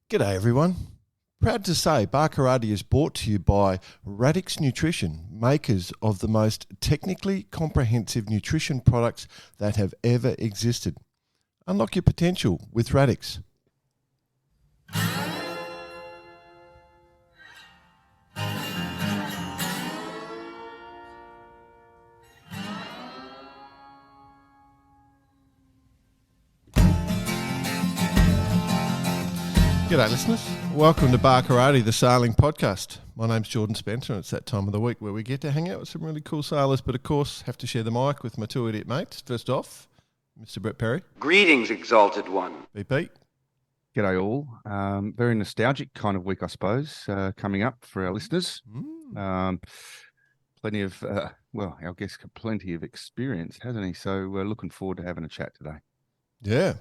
G'day everyone. Proud to say Barkarati is brought to you by Radix Nutrition, makers of the most technically comprehensive nutrition products that have ever existed. Unlock your potential with Radix. G'day listeners, welcome to Barkarati, the sailing podcast. My name's Jordan Spencer and it's that time of the week where we get to hang out with some really cool sailors, but of course have to share the mic with my two idiot mates. First off, Mr. Brett Perry. Greetings, Exalted One. BP. G'day all. Very nostalgic kind of week, I suppose, coming up for our listeners. Plenty of, our guest got plenty of experience, hasn't he? So we're looking forward to having a chat today. Yeah.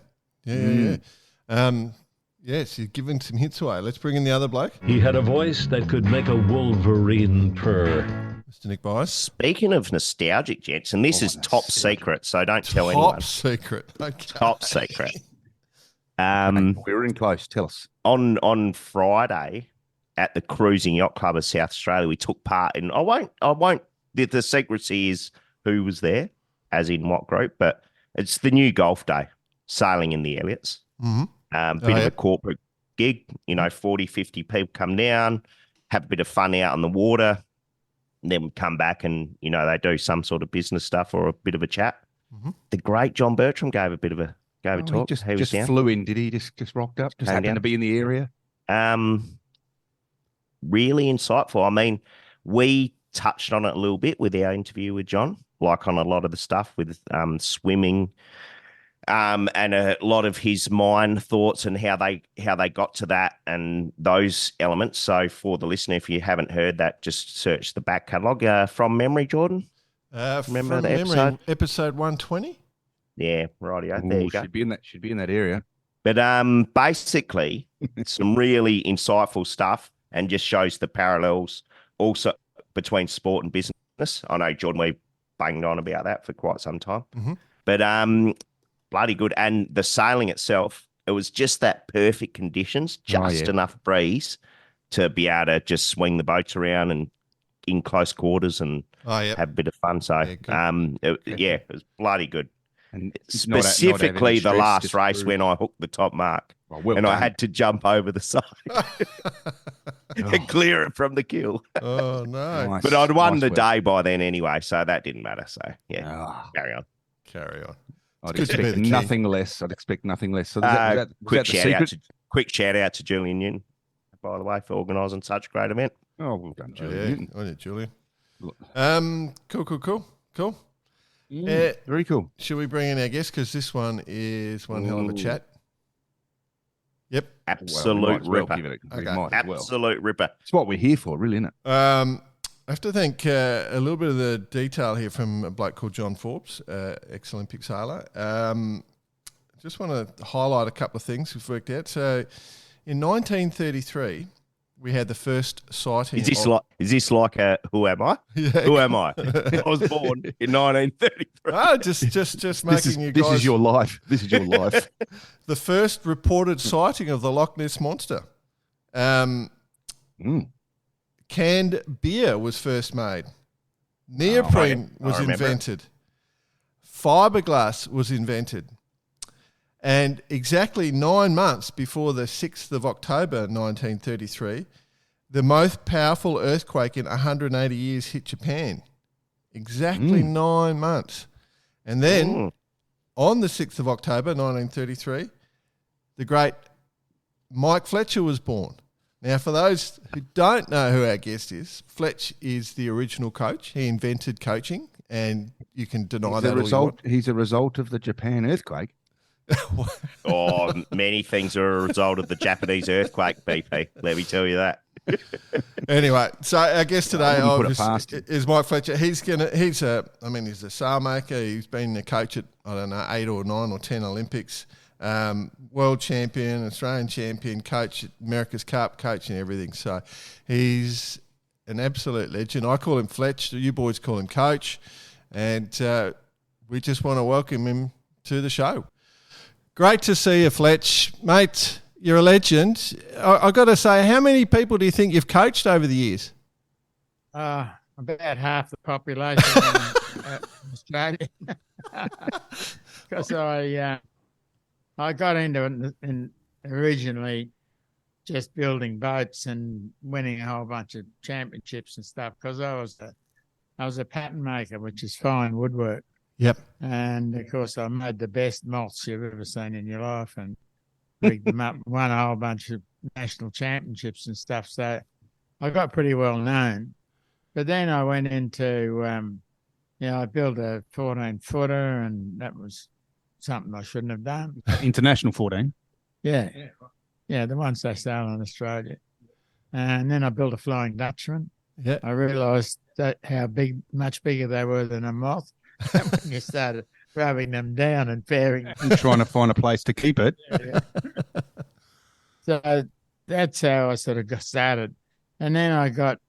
Yes, you're giving some hints away. Let's bring in the other bloke. He had a voice that could make a wolverine purr. Mr. Nick Byers. Speaking of nostalgic, gents, and this is top secret, so don't tell anyone. Top secret. Okay. Top secret. We're in close. Tell us. On Friday at the Cruising Yacht Club of South Australia, we took part in. I won't. The secrecy is who was there, as in what group, but it's the new golf day, sailing in the Elliots. Mm-hmm. Bit of a corporate gig, 40, 50 people come down, have a bit of fun out on the water, and then we come back and, they do some sort of business stuff or a bit of a chat. Mm-hmm. The great John Bertram gave a talk. He just flew in, did he? Just rocked up, just happened to be in the area? Really insightful. I mean, we touched on it a little bit with our interview with John, like on a lot of the stuff with swimming, and a lot of his mind thoughts and how they got to that and those elements. So for the listener, if you haven't heard that, just search the back catalogue from memory, Jordan. Remember the episode? Episode 120? Yeah, rightio. There you go. Should be in that area. But basically, some really insightful stuff and just shows the parallels also between sport and business. I know, Jordan, we banged on about that for quite some time. Mm-hmm. But bloody good. And the sailing itself, it was just that perfect conditions, just enough breeze to be able to just swing the boats around and in close quarters and have a bit of fun. So, it was bloody good. And specifically the last race when I hooked the top mark I had to jump over the side and clear it from the keel. Oh, no. Nice. But I'd won the day by then anyway, so that didn't matter. So, carry on. I'd expect nothing less. So quick shout out to Julian Newton, by the way, for organising such a great event. Oh, well done, Julian. Yeah, Julian. Cool. Very cool. Should we bring in our guest? Because this one is one hell of a chat. Yep. Absolute ripper. Absolute ripper. It's what we're here for, really, isn't it? I have to thank a little bit of the detail here from a bloke called John Forbes, ex-Olympic sailor. Just want to highlight a couple of things we've worked out. So in 1933, we had the first sighting. Is this like a who am I? Yeah. Who am I? I was born in 1933. Oh, just making you guys. This is your life. This is your life. The first reported sighting of the Loch Ness Monster. Canned beer was first made. Neoprene was invented. Fiberglass was invented. And exactly 9 months before the 6th of October 1933, the most powerful earthquake in 180 years hit Japan. Exactly 9 months. And then on the 6th of October 1933, the great Mike Fletcher was born. Now, for those who don't know who our guest is, Fletch is the original coach. He invented coaching, and you can deny that all you want. He's a result of the Japan earthquake. Many things are a result of the Japanese earthquake, BP. Let me tell you that. Anyway, so our guest today is Mike Fletcher. He's a Sailmaker. He's been a coach at 8 or 9 or 10 Olympics. World champion, Australian champion, coach at America's Cup, coach and everything. So he's an absolute legend. I call him Fletch. You boys call him Coach. And we just want to welcome him to the show. Great to see you, Fletch. Mate, You're a legend. I got to say, how many people do you think you've coached over the years? About half the population in Australia. Because I got into it originally just building boats and winning a whole bunch of championships and stuff. Because I was a pattern maker, which is fine woodwork. Yep. And of course, I made the best malts you've ever seen in your life, and rigged them up, won a whole bunch of national championships and stuff. So I got pretty well known. But then I went into, I built a 14-footer, and that was something I shouldn't have done. International 14. Yeah, the ones they sail in Australia. And then I built a Flying Dutchman. Yeah. I realised that much bigger they were than a moth. When you started rubbing them down and fairing, And trying to find a place to keep it. Yeah. So that's how I sort of got started. And then I got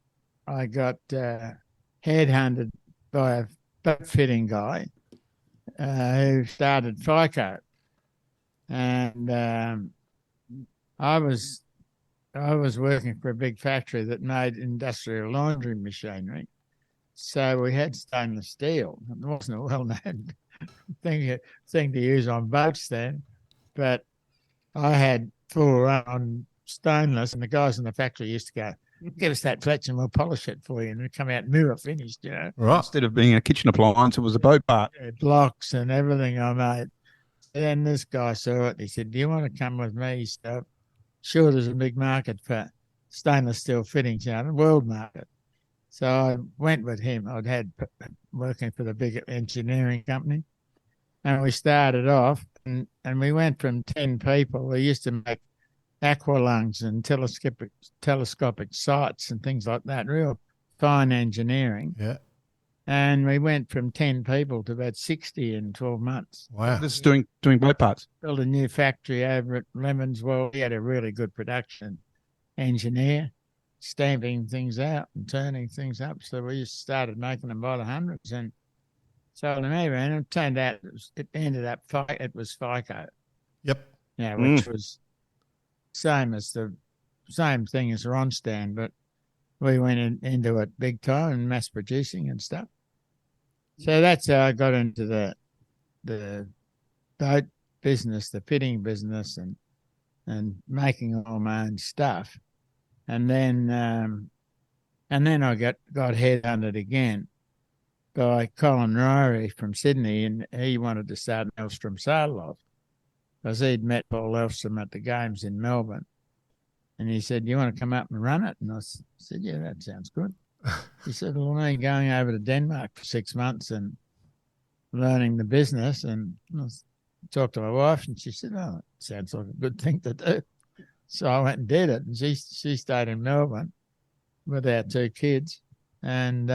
headhunted by a boat fitting guy who started FICO. And I was working for a big factory that made industrial laundry machinery. So we had stainless steel. It wasn't a well-known thing to use on boats then, but I had full run on stainless, and the guys in the factory used to go, "Give us that Fletch and we'll polish it for you," and it'd come out mirror finished, Right. Instead of being a kitchen appliance, it was a boat part. blocks and everything I made. And then this guy saw it. He said, "Do you want to come with me?" So sure, there's a big market for stainless steel fittings, the world market. So I went with him. I'd had working for the big engineering company, and we started off, and we went from 10 people. We used to make aqualungs and telescopic sights and things like that, real fine engineering. Yeah. And we went from 10 people to about 60 in 12 months. Wow. This is doing boat parts. Built a new factory over at Lemons. Well, he had a really good production engineer, stamping things out and turning things up. So we just started making them by the hundreds and sold them everywhere. And it turned out it was FICO. Yep. Which was same thing as Ronstand, but we went into it big time and mass producing and stuff. So that's how I got into the boat business, the fitting business, and making all my own stuff. And then I got headhunted again by Colin Ryrie from Sydney, and he wanted to start an Elstrom sail loft because he'd met Paul Elstrom at the games in Melbourne. And he said, "Do you want to come up and run it?" And I said, "Yeah, that sounds good." He said, "Well, I'm going over to Denmark for 6 months and learning the business." And I talked to my wife, and she said, "Oh, it sounds like a good thing to do." So I went and did it, and she stayed in Melbourne with our 2 kids, and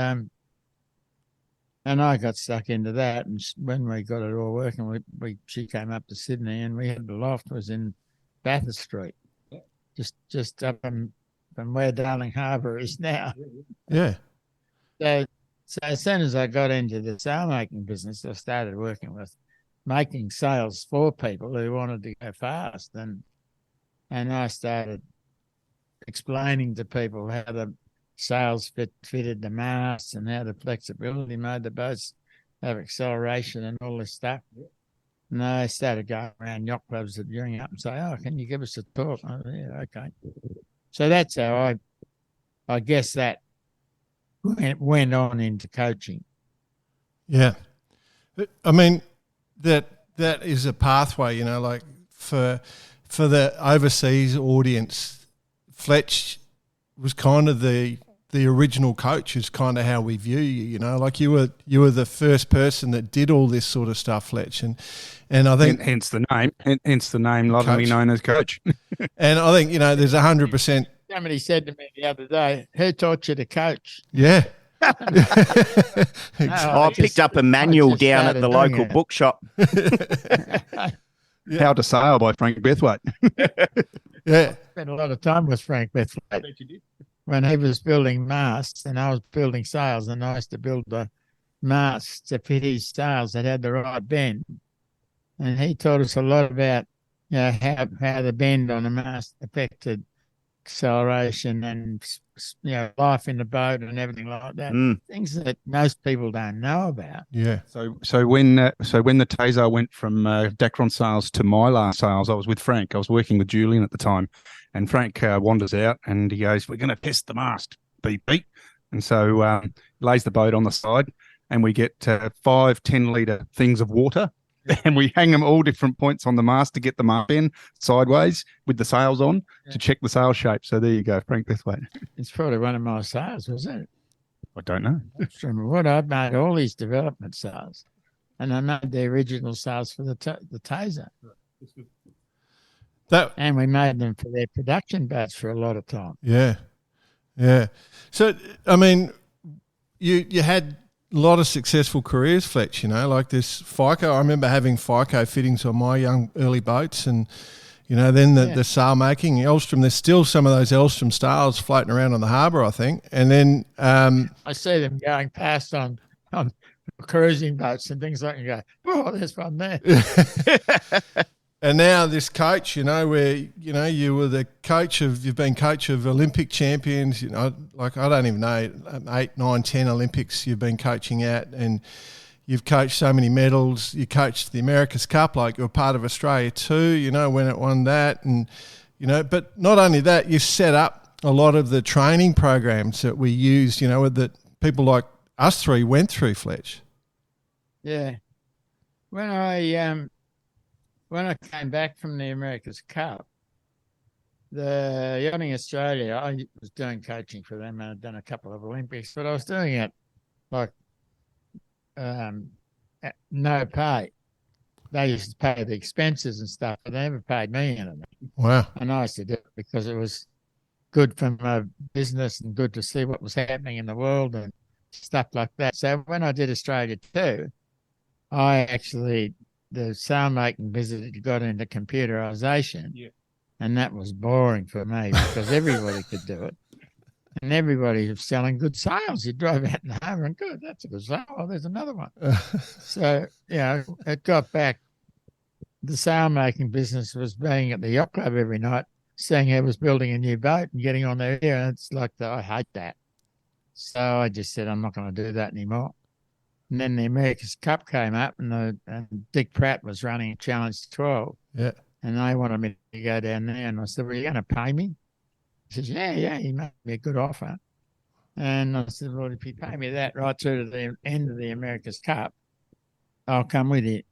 I got stuck into that. And when we got it all working, she came up to Sydney, and we had the loft was in Bathurst Street, just up from where Darling Harbour is now. Yeah. So as soon as I got into the sailmaking business, I started working with making sails for people who wanted to go fast, and I started explaining to people how the sails fitted the masts and how the flexibility made the boats have acceleration and all this stuff. And I started going around yacht clubs that ring up and say, "Oh, can you give us a talk?" Oh, yeah, okay. So that's how I guess that went on into coaching. Yeah. I mean, that is a pathway, like for the overseas audience, Fletch was kind of the original coach, is kind of how we view you, like you were the first person that did all this sort of stuff, Fletch. And I think Hence the name lovingly known as Coach. And I think, there's 100%. Somebody said to me the other day, "Who taught you to coach?" Yeah. Exactly. I picked up a manual down at the local bookshop. How to Sail by Frank Bethwaite. Yeah. Spent a lot of time with Frank Bethwaite when he was building masts and I was building sails, and I used to build the masts to fit his sails that had the right bend. And he taught us a lot about how the bend on the mast affected acceleration and life in the boat and everything like that. Things that most people don't know about. Yeah. So when the Taser went from Dacron sales to Mylar sales, I was with Frank. I was working with Julian at the time, and Frank wanders out and he goes, "We're going to test the mast, beep beep." And so lays the boat on the side, and we get 5 10-litre things of water. And we hang them all different points on the mast to get them up in sideways with the sails on to check the sail shape. So there you go, Frank, this way. It's probably one of my sails, was it? I don't know. From what I've made all these development sails, and I made the original sails for the Taser. And we made them for their production boats for a lot of time. Yeah. Yeah. So, I mean, you had a lot of successful careers, Fletch, like this FICO. I remember having FICO fittings on my young early boats, and, then the sail making, Elstrom, there's still some of those Elstrom sails floating around on the harbour, I think. And then I see them going past on cruising boats and things like that, and go, oh, there's one there. And now this coach, where, you were the you've been coach of Olympic champions, like I don't even know, 8, 9, 10 Olympics you've been coaching at, and you've coached so many medals. You coached the America's Cup, like you were part of Australia too, when it won that. And, but not only that, you set up a lot of the training programs that we used, that people like us three went through, Fletch. Yeah. When I came back from the America's Cup, the Yachting Australia, I was doing coaching for them, and I'd done a couple of Olympics, but I was doing it like at no pay. They used to pay the expenses and stuff, but they never paid me anything. Wow. And I used to do it because it was good for my business and good to see what was happening in the world and stuff like that. So when I did Australia too, the sailmaking business got into computerization, and that was boring for me because everybody could do it, and everybody was selling good sails. You drove out in the harbour and good, that's a good sail. Oh, there's another one. So it got back. The sailmaking business was being at the yacht club every night, seeing who was building a new boat and getting on there. And it's like I hate that. So I just said I'm not going to do that anymore. And then the America's Cup came up, and Dick Pratt was running Challenge 12. Yeah. And they wanted me to go down there. And I said, well, you're going to pay me? He says, yeah, he made me a good offer. And I said, well, if you pay me that right through to the end of the America's Cup, I'll come with you.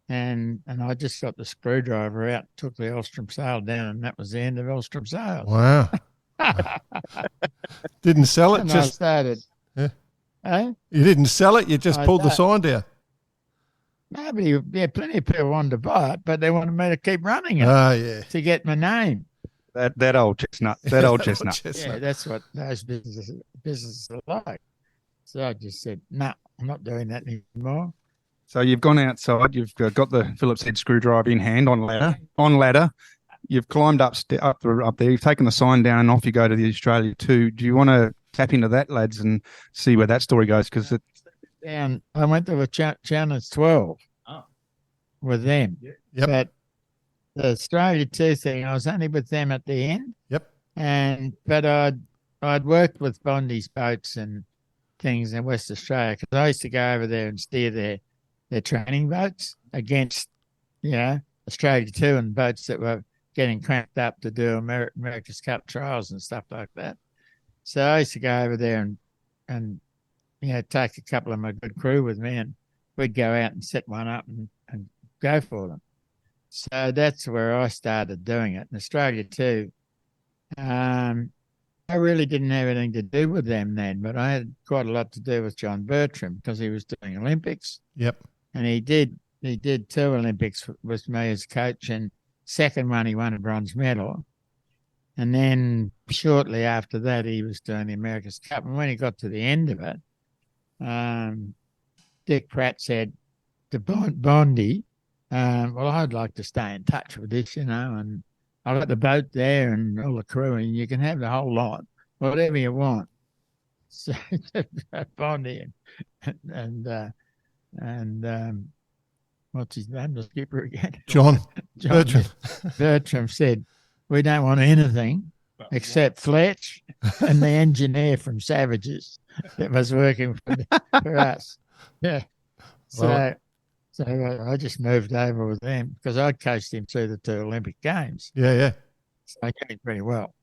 And I just got the screwdriver out, took the Elstrom sail down, and that was the end of Elstrom sails. Wow. Didn't sell it? And just I started. Yeah. Eh? You didn't sell it? You just pulled the sign down? Nobody, plenty of people wanted to buy it, but they wanted me to keep running it to get my name. That old chestnut. That old chestnut. Yeah, that's what those businesses are like. So I just said, no, I'm not doing that anymore. So you've gone outside. You've got the Phillips head screwdriver in hand on ladder. You've climbed up there. You've taken the sign down, and off you go to the Australia 2. Do you want to tap into that, lads, and see where that story goes? Because I went to a Challenge 12 with them. Yep. But the Australia 2 thing, I was only with them at the end. Yep. But I'd worked with Bondi's boats and things in West Australia, because I used to go over there and steer their training boats against, Australia 2 and boats that were getting cranked up to do America's Cup trials and stuff like that. So I used to go over there and take a couple of my good crew with me, and we'd go out and set one up and go for them. So that's where I started doing it. In Australia too, I really didn't have anything to do with them then, but I had quite a lot to do with John Bertram because he was doing Olympics. Yep. And he did 2 Olympics with me as coach, and second one he won a bronze medal. And then shortly after that, he was doing the America's Cup. And when he got to the end of it, Dick Pratt said to Bondi, well, I'd like to stay in touch with this, and I've got the boat there and all the crew, and you can have the whole lot, whatever you want. So Bondi and what's his name, the skipper again? John John Bertram. Bertram said, we don't want anything except Fletch and the engineer from Savages that was working for us. Yeah. So I just moved over with them because I'd coached him through the 2 Olympic Games. Yeah. So I get him pretty well.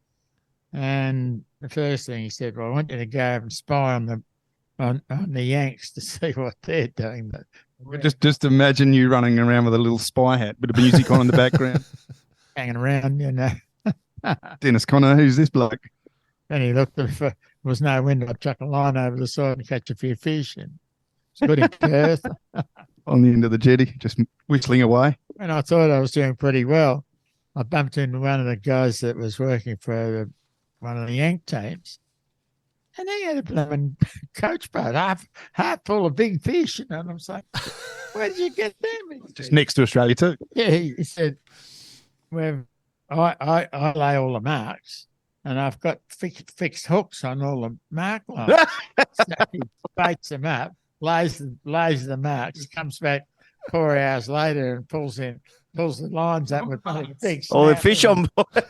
And the first thing he said, well, I want you to go over and spy on the Yanks to see what they're doing. But Just imagine you running around with a little spy hat, bit of music on in the background. hanging around, Dennis Connor, who's this bloke? And he looked, if there was no wind, I'd chuck a line over the side and catch a few fish. And it's good in Perth. On the end of the jetty, just whistling away. And I thought I was doing pretty well. I bumped into one of the guys that was working for one of the Yank teams. And he had a blooming coach boat, half full of big fish. And I'm like, where did you get them? Just next to Australia too. Yeah, he said, well, I lay all the marks and I've got fixed hooks on all the mark lines. So he baits them up, lays the marks, comes back 4 hours later and pulls the lines up with big All the snap fish and- on board.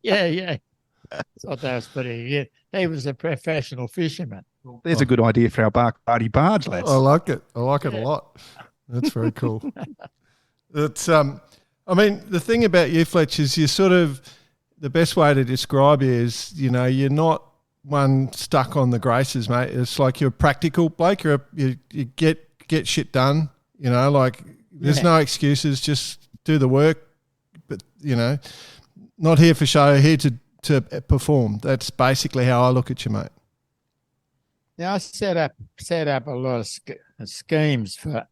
Yeah. Thought that was pretty good. He was a professional fisherman. There's a good idea for our party barge, lads. I like it. I like it a lot. That's very cool. It's I mean, the thing about you, Fletch, is you're sort of, the best way to describe you is, you're not one stuck on the graces, mate. It's like you're a practical bloke. You get shit done. Like there's no excuses. Just do the work. But not here for show. Here to perform. That's basically how I look at you, mate. Yeah, I set up a lot of schemes for.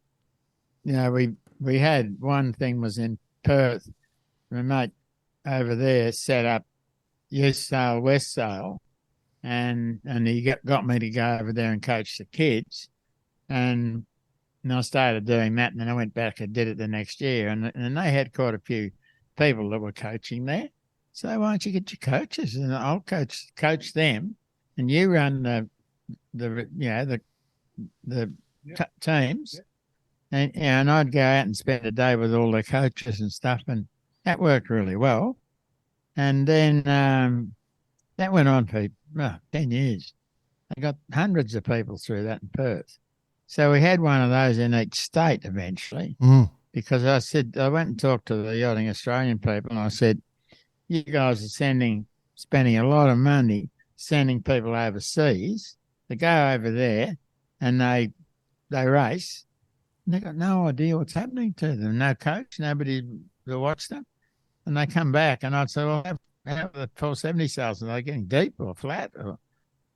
We had one thing was in Perth. My mate over there set up East Sail, West Sail, and he got me to go over there and coach the kids, and I started doing that, and then I went back and did it the next year, and they had quite a few people that were coaching there. So why don't you get your coaches and I'll coach them, and you run the teams, and I'd go out and spend a day with all the coaches and stuff, and that worked really well. And then that went on for 10 years. I got hundreds of people through that in Perth. So we had one of those in each state eventually, because I went and talked to the Yachting Australian people, and I said, you guys are spending a lot of money sending people overseas. They go over there and they race, and they got no idea what's happening to them. No coach, nobody to watch them. And they come back, and I'd say, well, how are the 470 sales? Are they getting deep or flat? Or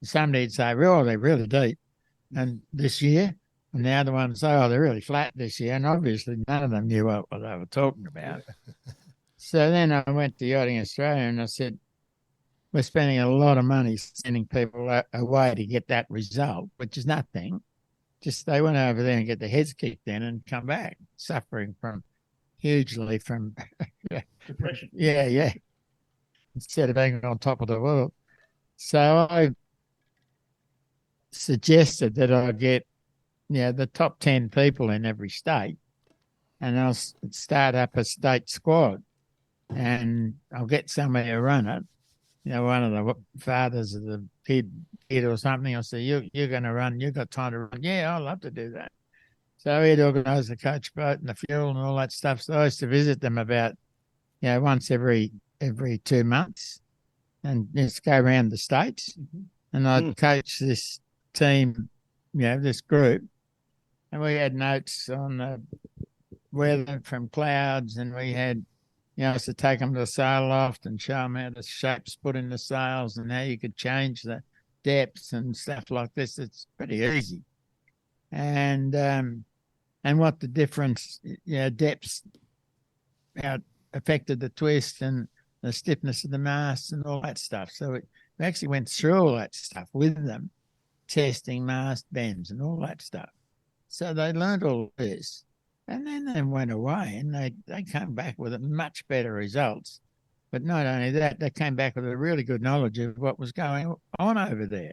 somebody'd say, well, they're really deep. And this year, and the other one would say, oh, they're really flat this year. And obviously none of them knew what they were talking about. So then I went to Yachting Australia and I said, we're spending a lot of money sending people away to get that result, which is nothing. Just they went over there and get their heads kicked in and come back suffering hugely from depression. Yeah. Instead of being on top of the world. So I suggested that I get the top 10 people in every state, and I'll start up a state squad, and I'll get somebody to run it. One of the fathers of the kid or something. I'll say, you're going to run. You've got time to run. Yeah, I'd love to do that. So he'd organise the coach boat and the fuel and all that stuff. So I used to visit them about, once every 2 months, and just go around the states, and I'd coach this team, this group, and we had notes on the weather from clouds, and we had, I used to take them to the sail loft and show them how the shapes put in the sails and how you could change the depths and stuff like this. It's pretty easy. And what the difference, depths, how it affected the twist and the stiffness of the mast and all that stuff. So we actually went through all that stuff with them, testing mast bends and all that stuff. So they learned all this, and then they went away and they came back with much better results. But not only that, they came back with a really good knowledge of what was going on over there.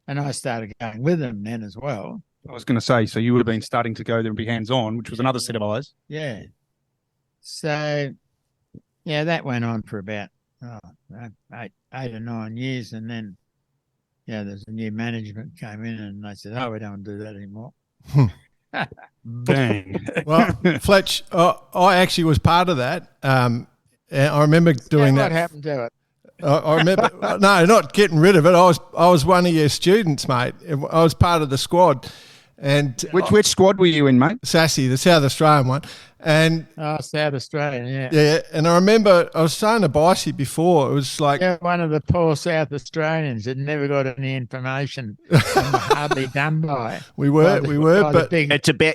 And I started going with them then as well. I was going to say, so you would have been starting to go there and be hands-on, which was another set of eyes. Yeah. So, yeah, that went on for about 8 or 9 years. And then, there's a new management came in and they said, we don't do that anymore. Bang. Well, Fletch, I actually was part of that. And I remember doing that. What happened to it? I remember, no, not getting rid of it. I was one of your students, mate. I was part of the squad. And Which squad were you in, mate? Sassy, the South Australian one. And South Australian, yeah. yeah, and I remember I was saying to Bicey before, it was like one of the poor South Australians that never got any information and were hardly done by. we were, but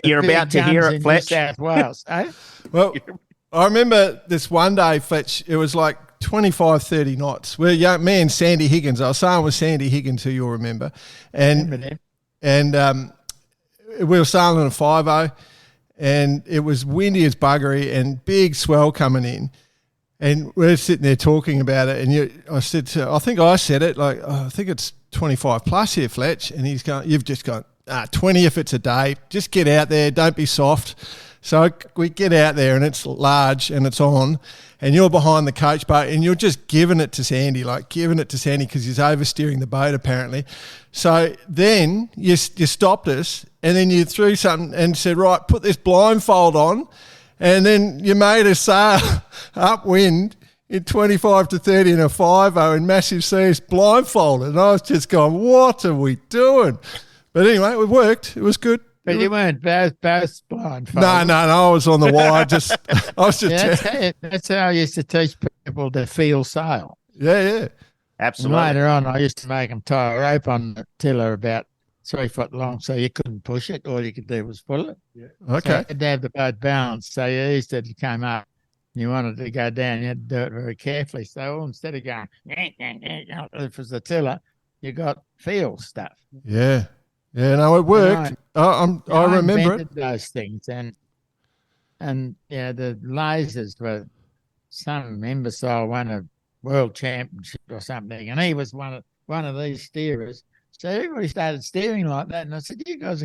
you're about to hear it, Fletch. New South Wales, eh? Well, I remember this one day, Fletch, it was like 25, 30 knots. Me and Sandy Higgins, I was saying with Sandy Higgins, who you'll remember, and we were sailing a 5-0, and it was windy as buggery and big swell coming in. And we're sitting there talking about it, and I said, I think I said it, like, I think it's 25 plus here, Fletch. And he's going, you've just gone, 20 if it's a day. Just get out there, don't be soft. So we get out there, and it's large, and it's on, and you're behind the coach boat, and you're just giving it to Sandy because he's oversteering the boat apparently. So then you stopped us, and then you threw something and said, right, put this blindfold on, and then you made us sail upwind in 25 to 30 in a 5-0 in massive seas blindfolded. And I was just going, what are we doing? But anyway, it worked. It was good. But you weren't both blindfolded. No, I was on the wire. That's how I used to teach people to feel sail. Yeah. Absolutely. And later on, I used to make them tie a rope on the tiller about 3 foot long, so you couldn't push it. All you could do was pull it. Yeah. Okay. So you had to have the boat balanced. So you used to come up, and you wanted to go down, you had to do it very carefully. So instead of going, if it was the tiller, you got feel stuff. Yeah. Yeah, no, it worked. I remember it. Those things, and the lasers were some imbecile won a world championship or something, and he was one of these steerers. So everybody started steering like that, and I said, "You guys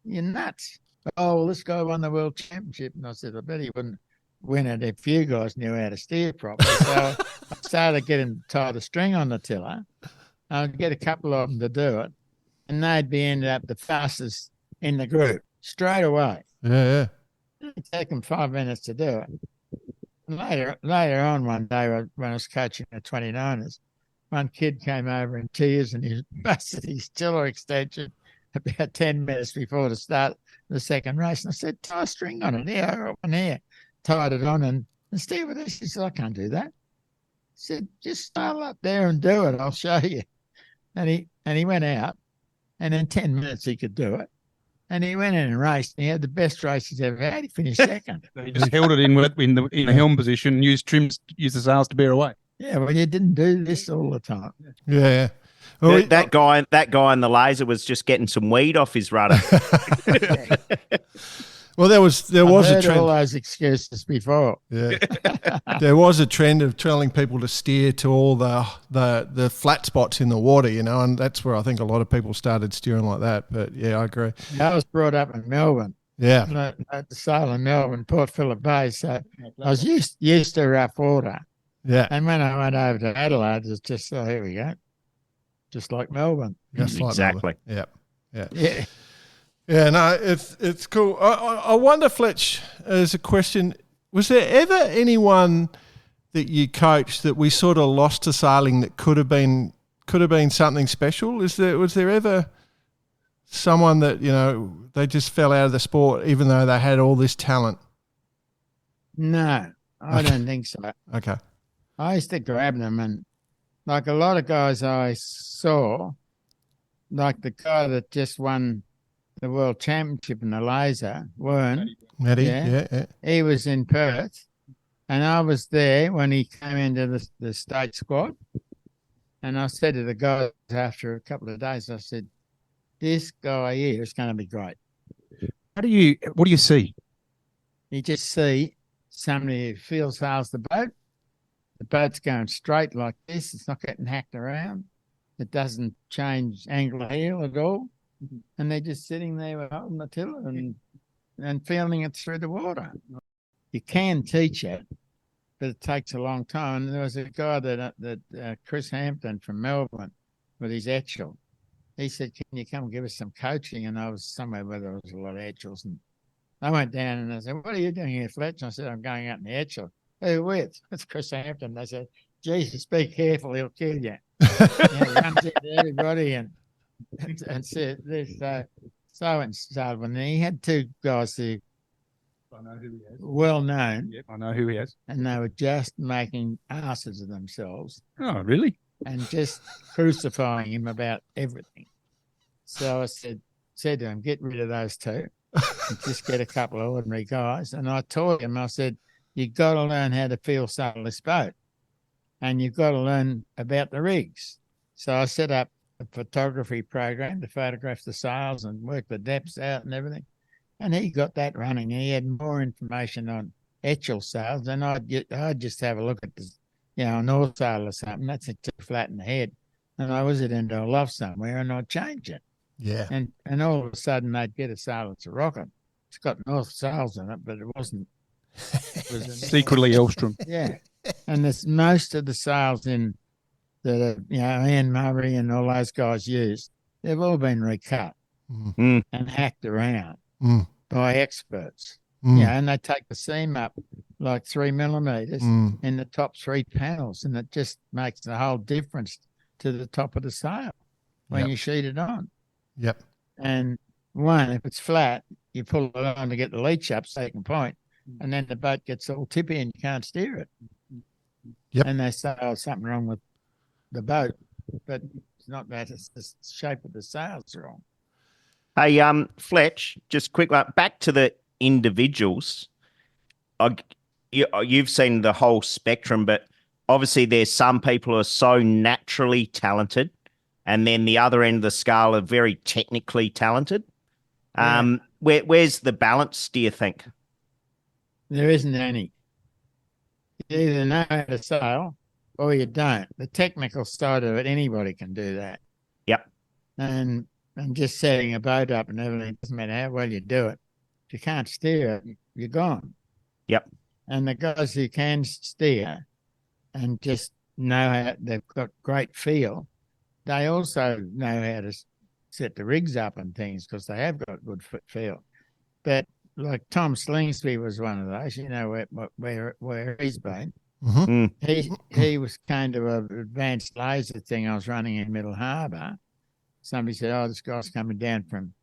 you're nuts." Oh, well, this guy won the world championship, and I said, "I bet he wouldn't win it if you guys knew how to steer properly." So I started getting tie the string on the tiller. I'd get a couple of them to do it. And they'd be ended up the fastest in the group straight away. Yeah. It'd take them 5 minutes to do it. And later on one day when I was coaching the 29ers, one kid came over in tears and he busted his tiller extension about 10 minutes before the start the second race. And I said, tie a string on it. Yeah, I got one here. Tied it on and steer with this. He said, I can't do that. I said, just sail up there and do it. I'll show you. And he went out. And in 10 minutes, he could do it. And he went in and raced, and he had the best race he's ever had. He finished second. He just held it in the helm position, used the sails to bear away. Yeah, well, you didn't do this all the time. Yeah. Well, that guy in the laser was just getting some weed off his rudder. Well, there was a trend. All those excuses before. Yeah, there was a trend of telling people to steer to all the flat spots in the water, and that's where I think a lot of people started steering like that. But yeah, I agree. I was brought up in Melbourne. Yeah, at the sail in Melbourne, Port Phillip Bay. So I was used to rough water. Yeah, and when I went over to Adelaide, it was just here we go, just like Melbourne. Just like exactly. Melbourne. Yeah. Yeah. Yeah, no, it's cool. I wonder, Fletch, as a question, was there ever anyone that you coached that we sort of lost to sailing that could have been something special? Was there ever someone that they just fell out of the sport even though they had all this talent? No, I don't think so. Okay. I used to grab them, and like a lot of guys I saw, like the guy that just won the world championship in the laser, Matty, yeah. He was in Perth, and I was there when he came into the state squad. And I said to the guys after a couple of days, I said, this guy here is going to be great. What do you see? You just see somebody who field sails the boat. The boat's going straight like this. It's not getting hacked around. It doesn't change angle of heel at all. and they're just sitting there holding the tiller and feeling it through the water. You can teach it, but it takes a long time. And there was a guy that Chris Hampton from Melbourne with his Etchel. He said, "Can you come give us some coaching?" And I was somewhere where there was a lot of Etchels, and I went down and I said, "What are you doing here, Fletch?" And I said, "I'm going out in the Etchel." "Who with?" "It's Chris Hampton." They said, "Jesus, be careful, he'll kill you." He runs into everybody and said this. So and so, and he had two guys who I know who he is. well known, Yep, I know who he is. and they were just making asses of themselves Oh, really? and just crucifying him about everything. So I said to him, "Get rid of those two and just get a couple of ordinary guys." And I taught him, I said, "You've got to learn how to feel sail this boat, and you've got to learn about the rigs." So I set up a photography program to photograph the sails and work the depths out and everything. And he got that running. And he had more information on Etchel sails than I'd just have a look at the, a North Sail or something. That's too flat in the head. And I was into a loft somewhere and I'd change it. Yeah. And all of a sudden they'd get a sail that's a rocket. It's got North sails in it, but it wasn't. It was Secretly Elstrom. Yeah. And there's most of the sails in that Ian Murray and all those guys used, they've all been recut and hacked around by experts. And they take the seam up like 3 millimeters in the top 3 panels, and it just makes the whole difference to the top of the sail when you sheet it on. Yep. And if it's flat, you pull it on to get the leach up, second point, and then the boat gets all tippy and you can't steer it. Yep. And they say, "Oh, something wrong with the boat," but it's not that. It's the shape of the sails wrong. Hey, Fletch, just quick one. Back to the individuals. You've seen the whole spectrum, but obviously there's some people who are so naturally talented, and then the other end of the scale are very technically talented. Where's the balance, do you think? There isn't any. You either know how to sail or you don't. The technical side of it, anybody can do that. Yep. And just setting a boat up and everything, doesn't matter how well you do it. If you can't steer it, you're gone. Yep. And the guys who can steer and just know how they've got great feel, they also know how to set the rigs up and things because they have got good feel. But like Tom Slingsby was one of those, where he's been. He was kind of an advanced laser thing I was running in Middle Harbour. Somebody said, "Oh, this guy's coming down from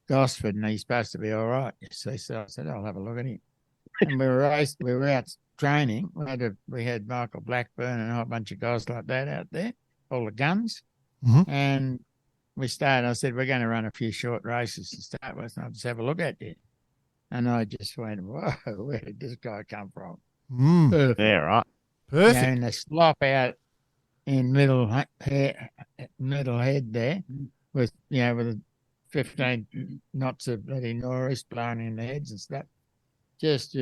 Gosford and he's supposed to be all right." So I said, "I'll have a look at him." And we were out training. We had Michael Blackburn and a whole bunch of guys like that out there, all the guns. And we started. I said, "We're going to run a few short races to start with, and I'll just have a look at you." And I just went, "Whoa, where did this guy come from?" Yeah, right. Perfect. And they slop out in middle head there with with 15 knots of bloody nor'east blowing in the heads and stuff. Just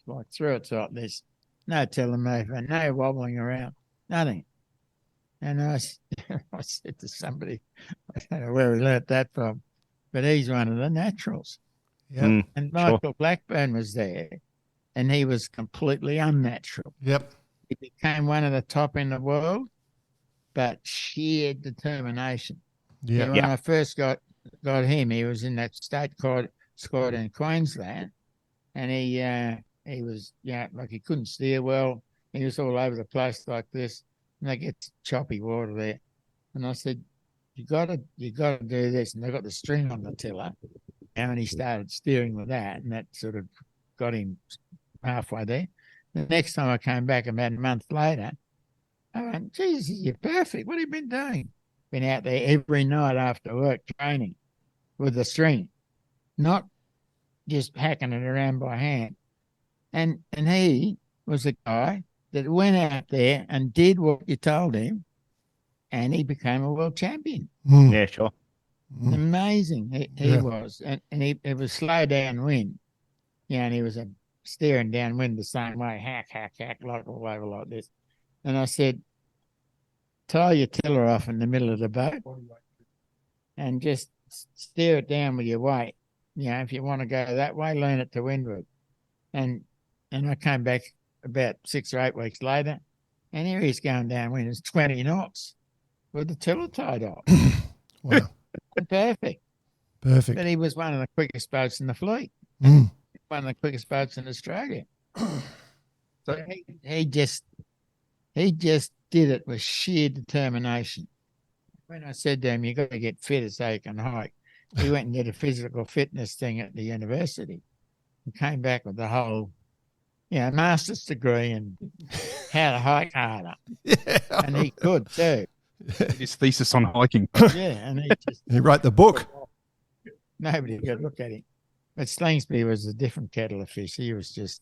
like through it like this. No telemover, no wobbling around, nothing. And I said to somebody, I don't know where we learnt that from, but he's one of the naturals. Yep. And Michael Blackburn was there, and he was completely unnatural. Yep. He became one of the top in the world, but sheer determination. Yeah. When I first got him, he was in that state squad in Queensland, and he was like he couldn't steer well. He was all over the place like this, and they get choppy water there. And I said, "You got to do this." And they got the string on the tiller, and he started steering with that, and that sort of got him halfway there. The next time I came back about a month later, I went, "Jesus, you're perfect. What have you been doing?" Been out there every night after work training with the string, not just hacking it around by hand. And he was a guy that went out there and did what you told him, and he became a world champion. Yeah, sure. Amazing he was. And it was slow downwind. And he was steering downwind the same way, hack, like all over like this. And I said, "Tie your tiller off in the middle of the boat and just steer it down with your weight. If you want to go that way, lean it to windward. And I came back about 6 or 8 weeks later, and here he's going downwind. It's 20 knots with the tiller tied off. Wow. Perfect. Perfect. But he was one of the quickest boats in the fleet. Mm. One of the quickest boats in Australia. So he just did it with sheer determination. When I said to him, "You got to get fitter so you can hike," he went and did a physical fitness thing at the university. He came back with the whole, master's degree in how to hike harder. Yeah. And he could too. His thesis on hiking. Yeah, and He wrote the book. Nobody could look at him. But Slingsby was a different kettle of fish. He was just,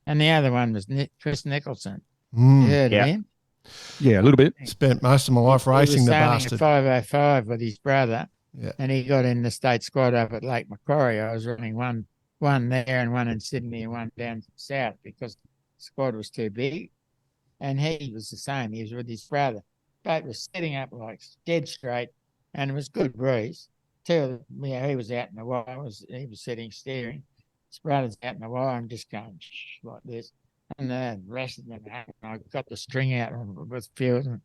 and the other one was Chris Nicholson. You heard of him? Yeah, a little bit. Spent most of my life racing the bastard. He was sailing at 505 with his brother, Yeah. and he got in the state squad up at Lake Macquarie. I was running one there and one in Sydney and one down south because the squad was too big. And he was the same. He was with his brother. Boat was sitting up like dead straight, and it was good breeze. He was out in the wire. He was sitting steering. His brother's out in the wire and just going like this. And the rest of them happened. I got the string out with fuel.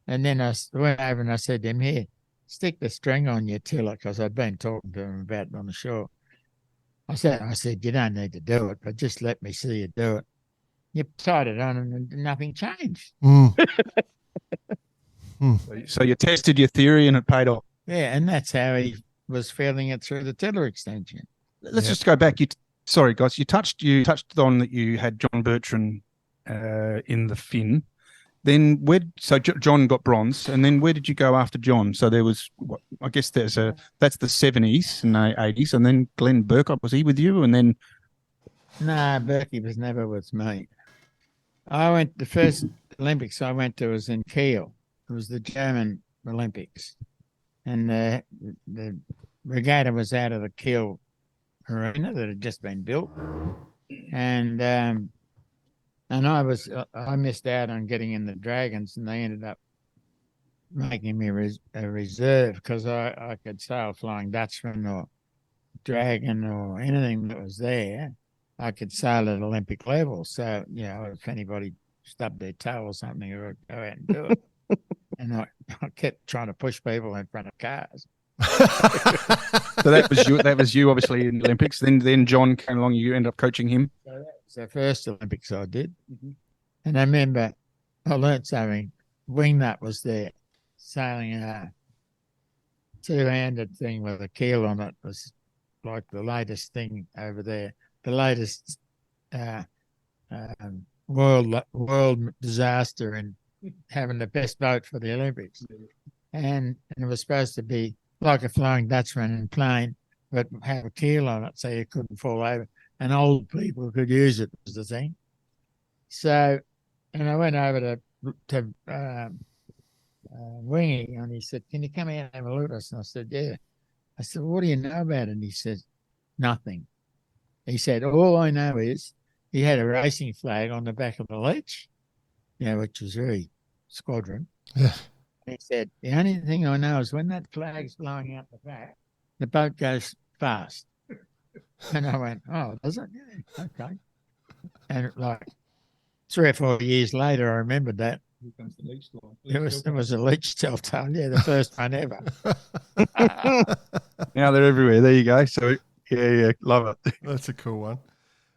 And then I went over and I said to him, "Here, stick the string on your tiller," because I'd been talking to him about it on the shore. I said, "You don't need to do it, but just let me see you do it." You tied it on and nothing changed. So you tested your theory and it paid off. Yeah, and that's how he was feeling it through the tiller extension. Let's just go back. Sorry, guys. You touched on that you had John Bertrand in the Finn. Then John got bronze, and then where did you go after John? So there was, I guess that's the 70s and the 80s, and then Glenn Burkott, was he with you? And then no, Berkey was never with me. The first Olympics I went to was in Kiel. It was the German Olympics, and the regatta was out of the Kiel arena that had just been built, and I missed out on getting in the Dragons, and they ended up making me a reserve because I could sail Flying Dutchman or Dragon or anything that was there. I could sail at Olympic level. So, if anybody stubbed their toe or something, I would go out and do it. And I kept trying to push people in front of cars. So that was you obviously in the Olympics. Then John came along, you ended up coaching him. So that was the first Olympics I did. Mm-hmm. And I remember I learned something. Wingnut was there sailing a two-handed thing with a keel on it. Was like the latest thing over there. The latest world disaster and having the best boat for the Olympics. And it was supposed to be like a Flying Dutchman and plane, but have a keel on it so you couldn't fall over. And old people could use it was the thing. So, and I went over to Wingy, and he said, "Can you come out and have a look at us?" And I said, "Yeah." I said, "What do you know about it?" And he said, "Nothing." He said, "All I know is he had a racing flag on the back of the leech, which was very squadron." Yeah. He said, "The only thing I know is when that flag's blowing out the back, the boat goes fast." And I went, "Oh, does it? Yeah, okay." And like 3 or 4 years later, I remembered that. It was a leech telltale, the first one ever. Now they're everywhere. There you go. So yeah, love it. That's a cool one.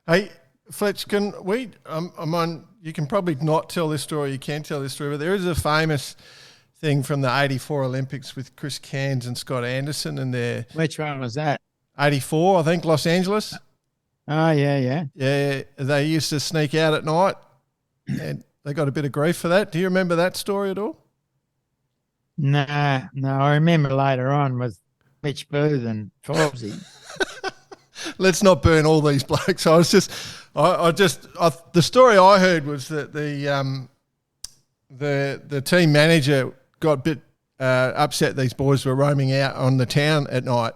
Hey, Fletch, can we? You can probably not tell this story. You can tell this story, but there is a famous thing from the '84 Olympics with Chris Cairns and Scott Anderson, and their Which one was that? '84, I think, Los Angeles. Oh yeah. Yeah, they used to sneak out at night, and they got a bit of grief for that. Do you remember that story at all? No. I remember later on with Mitch Booth and Forbesy. Let's not burn all these blokes. The story I heard was that the team manager got a bit upset these boys were roaming out on the town at night,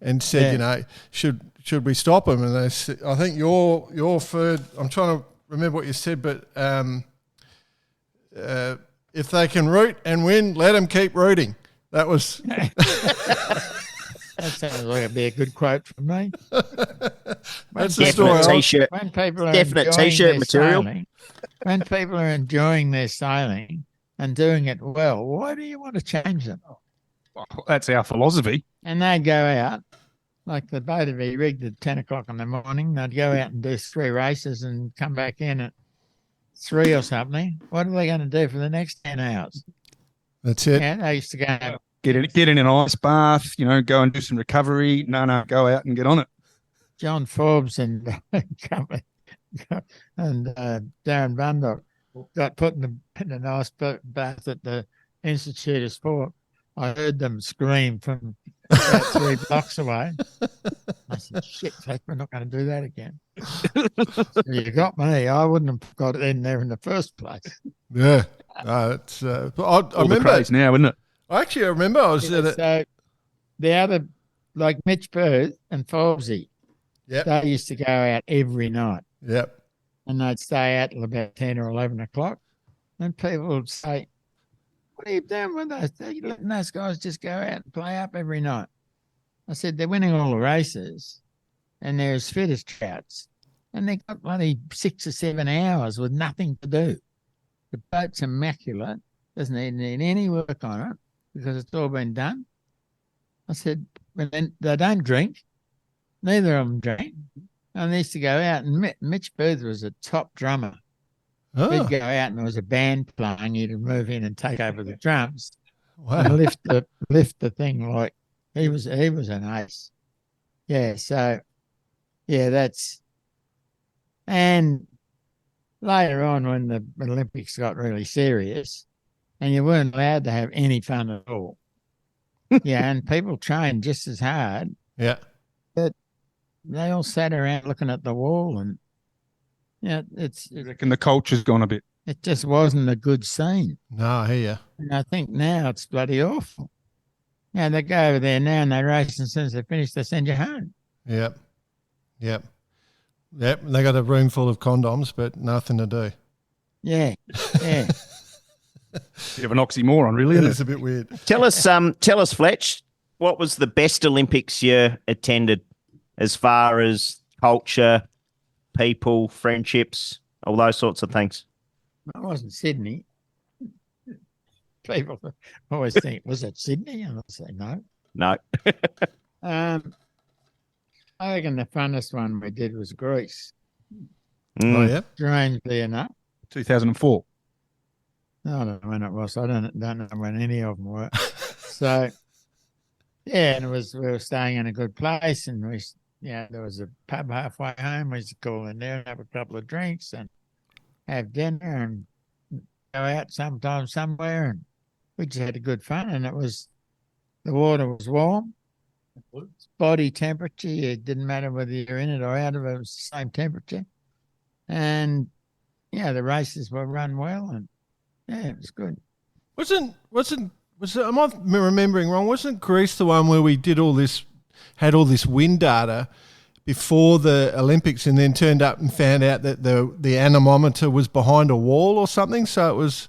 and said, should we stop them? And they said, I think your third. I'm trying to remember what you said, but if they can root and win, let them keep rooting. That was That sounds like it'd be a good quote from me. that's the story. Definite t-shirt. When people are Definite enjoying t-shirt their material. sailing, when people are enjoying their sailing and doing it well, why do you want to change them? Well, that's our philosophy. And they'd go out, like the boat would be rigged at 10 o'clock in the morning. They'd go out and do 3 races and come back in at 3 or something. What are they going to do for the next 10 hours? That's it. Yeah, they used to go and Get in an ice bath, go and do some recovery. No, go out and get on it. John Forbes and company and Darren Bundock got put in a nice bath at the Institute of Sport. I heard them scream from about 3 blocks away. I said, shit, we're not going to do that again. You got me. I wouldn't have got it in there in the first place. Yeah. It's. I remember now, isn't it? I remember I was at it. So the other, like Mitch Booth and Forbesy, Yep. they used to go out every night. Yep. And they'd stay out till about 10 or 11 o'clock. And people would say, what are you doing with those? Are you letting those guys just go out and play up every night? I said, they're winning all the races and they're as fit as trouts. And they got bloody 6 or 7 hours with nothing to do. The boat's immaculate. Doesn't need any work on it because it's all been done. I said, they don't drink. Neither of them drink. And they used to go out, and Mitch Booth was a top drummer. Oh, He'd go out and there was a band playing. He'd move in and take over the drums wow. and lift the thing like he was an ace. Yeah, so yeah, that's and later on when the Olympics got really serious and you weren't allowed to have any fun at all. Yeah, and people trained just as hard. Yeah. They all sat around looking at the wall and I reckon the culture's gone a bit. It just wasn't a good scene. No, I hear you. And I think now it's bloody awful. Yeah, they go over there now and they race, and as soon as they finish, they send you home. Yep. Yep. Yep. They got a room full of condoms, but nothing to do. Yeah. Yeah. Bit of an oxymoron, really, isn't It's it? a bit weird. Tell us, Fletch, what was the best Olympics you attended as far as culture, people, friendships, all those sorts of things? It wasn't Sydney. People always think, was it Sydney? And I say, no. No. I reckon the funnest one we did was Greece, Oh, yeah. strangely enough. 2004. I don't know when it was. I don't know when any of them were. So, yeah, and we were staying in a good place, and there was a pub halfway home. We used to call in there and have a couple of drinks and have dinner and go out sometime somewhere, and we just had a good fun. And the water was warm, body temperature. It didn't matter whether you're in it or out of it. It was the same temperature, and the races were run well, and it was good. Am I remembering wrong? Wasn't Greece the one where we did had all this wind data before the Olympics, and then turned up and found out that the anemometer was behind a wall or something, so it was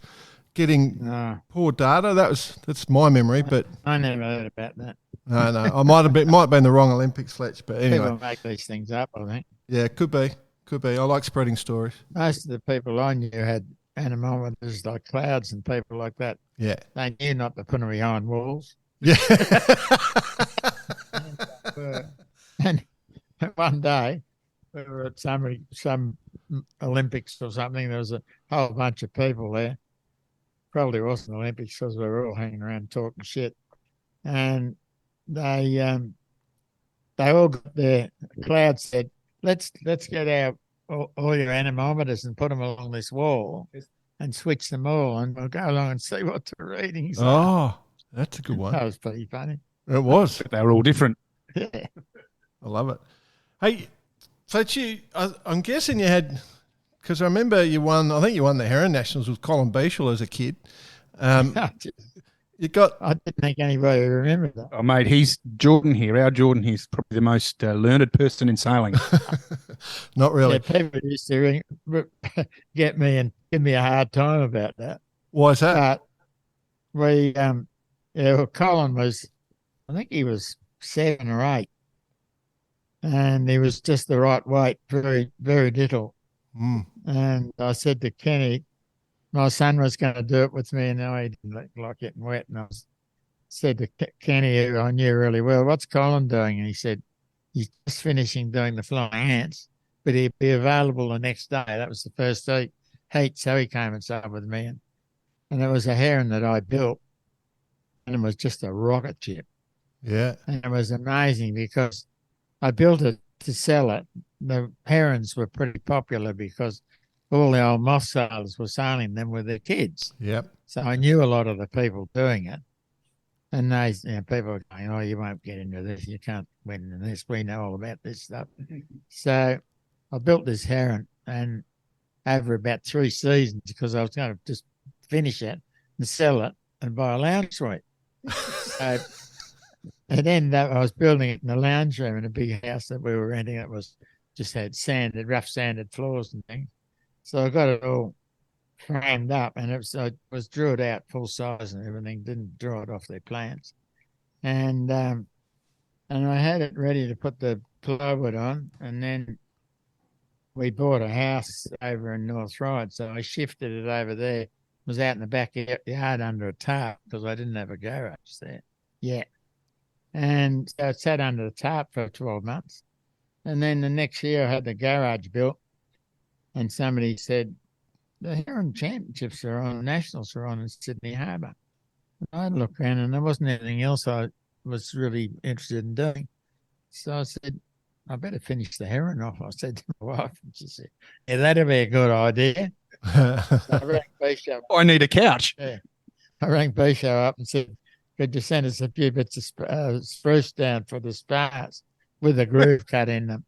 getting poor data? That's my memory, but I never heard about that. no, I might have been the wrong Olympics, Fletch. But anyway, People make these things up, I think. yeah, could be. I like spreading stories. Most of the people I knew had anemometers like clouds and people like that. Yeah, They knew not to put them behind walls. yeah. And one day we were at some Olympics or something. There was a whole bunch of people there. Probably wasn't Olympics because we were all hanging around talking shit. And they all got their cloud said, let's get all your anemometers and put them along this wall and switch them all, and we'll go along and see what the readings are. Oh, that's a good one. That was pretty funny. It was. They were all different. Yeah. I love it. Hey, Fletch, I'm guessing you had, because I remember you won the Heron Nationals with Colin Beashel as a kid. You got. I didn't think anybody would remember that. Oh, mate, he's Jordan here. Our Jordan here is probably the most learned person in sailing. Not really. Yeah, people used to get me and give me a hard time about that. Why is that? But we, Yeah, well, Colin was, I think he was 7 or 8, and he was just the right weight, very, very little. Mm. And I said to Kenny, my son was going to do it with me, and now he didn't look like getting wet. And said to Kenny, who I knew really well, what's Colin doing? And he said, he's just finishing doing the flying ants, but he'd be available the next day. That was the first heat, so he came and started with me. And it was a heron that I built, and it was just a rocket ship. Yeah. And it was amazing because I built it to sell it. The herons were pretty popular because all the old moth sailors were sailing them with their kids. Yep. So I knew a lot of the people doing it. And they, people were going, oh, you won't get into this. You can't win in this. We know all about this stuff. So I built this heron, and over about 3 seasons, because I was going to just finish it and sell it and buy a lounge suite. So it ended up, I was building it in a lounge room in a big house that we were renting. It was just had rough sanded floors and things. So I got it all framed up, and it was drew it out full size and everything. Didn't draw it off their plans, and I had it ready to put the plywood on, and then we bought a house over in North Ryde, so I shifted it over there. It was out in the backyard under a tarp because I didn't have a garage there yet, and so it sat under the tarp for 12 months, and then the next year I had the garage built, and somebody said, the Heron Championships are on, Nationals are on in Sydney Harbour. I looked around and there wasn't anything else I was really interested in doing. So I said, I better finish the heron off. I said to my wife, and she said, yeah, that'd be a good idea. So I rang Bisho. I need a couch. Yeah. I rang Bisho up and said, could you send us a few bits of spruce down for the spars with a groove cut in them?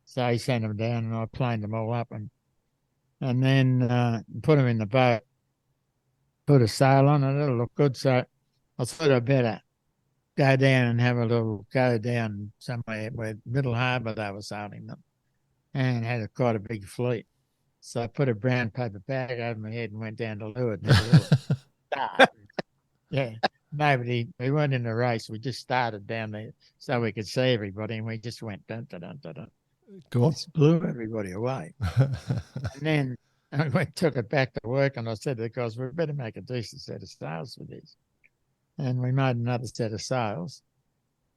So he sent them down, and I planed them all up and then put them in the boat, put a sail on it. It'll look good. So I thought I'd better go down and have a little go down somewhere where Middle Harbour they were sailing them, and had quite a big fleet. So I put a brown paper bag over my head and went down to Leeward. Yeah, we weren't in a race. We just started down there so we could see everybody, and we just went dun dun dun dun dun. Cool. It blew everybody away. And then I took it back to work, and I said to the guys, we better make a decent set of sails for this. And we made another set of sails.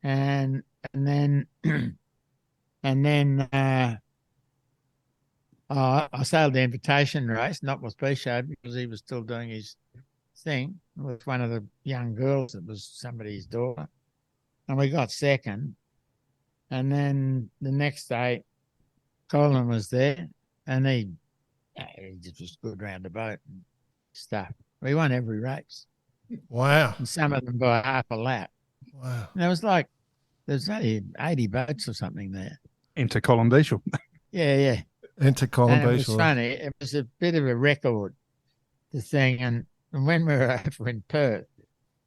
And then I sailed the invitation race, not with Bisho, because he was still doing his thing with one of the young girls that was somebody's daughter. And we got second. And then the next day, Colin was there, and he just was good round the boat and stuff. We won every race. Wow. And some of them by half a lap. Wow. And it was there's only 80 boats or something there. Into Colin Diesel. Yeah. Into Colin And it was Beashel. funny. It was a bit of a record, the thing. And when we were over in Perth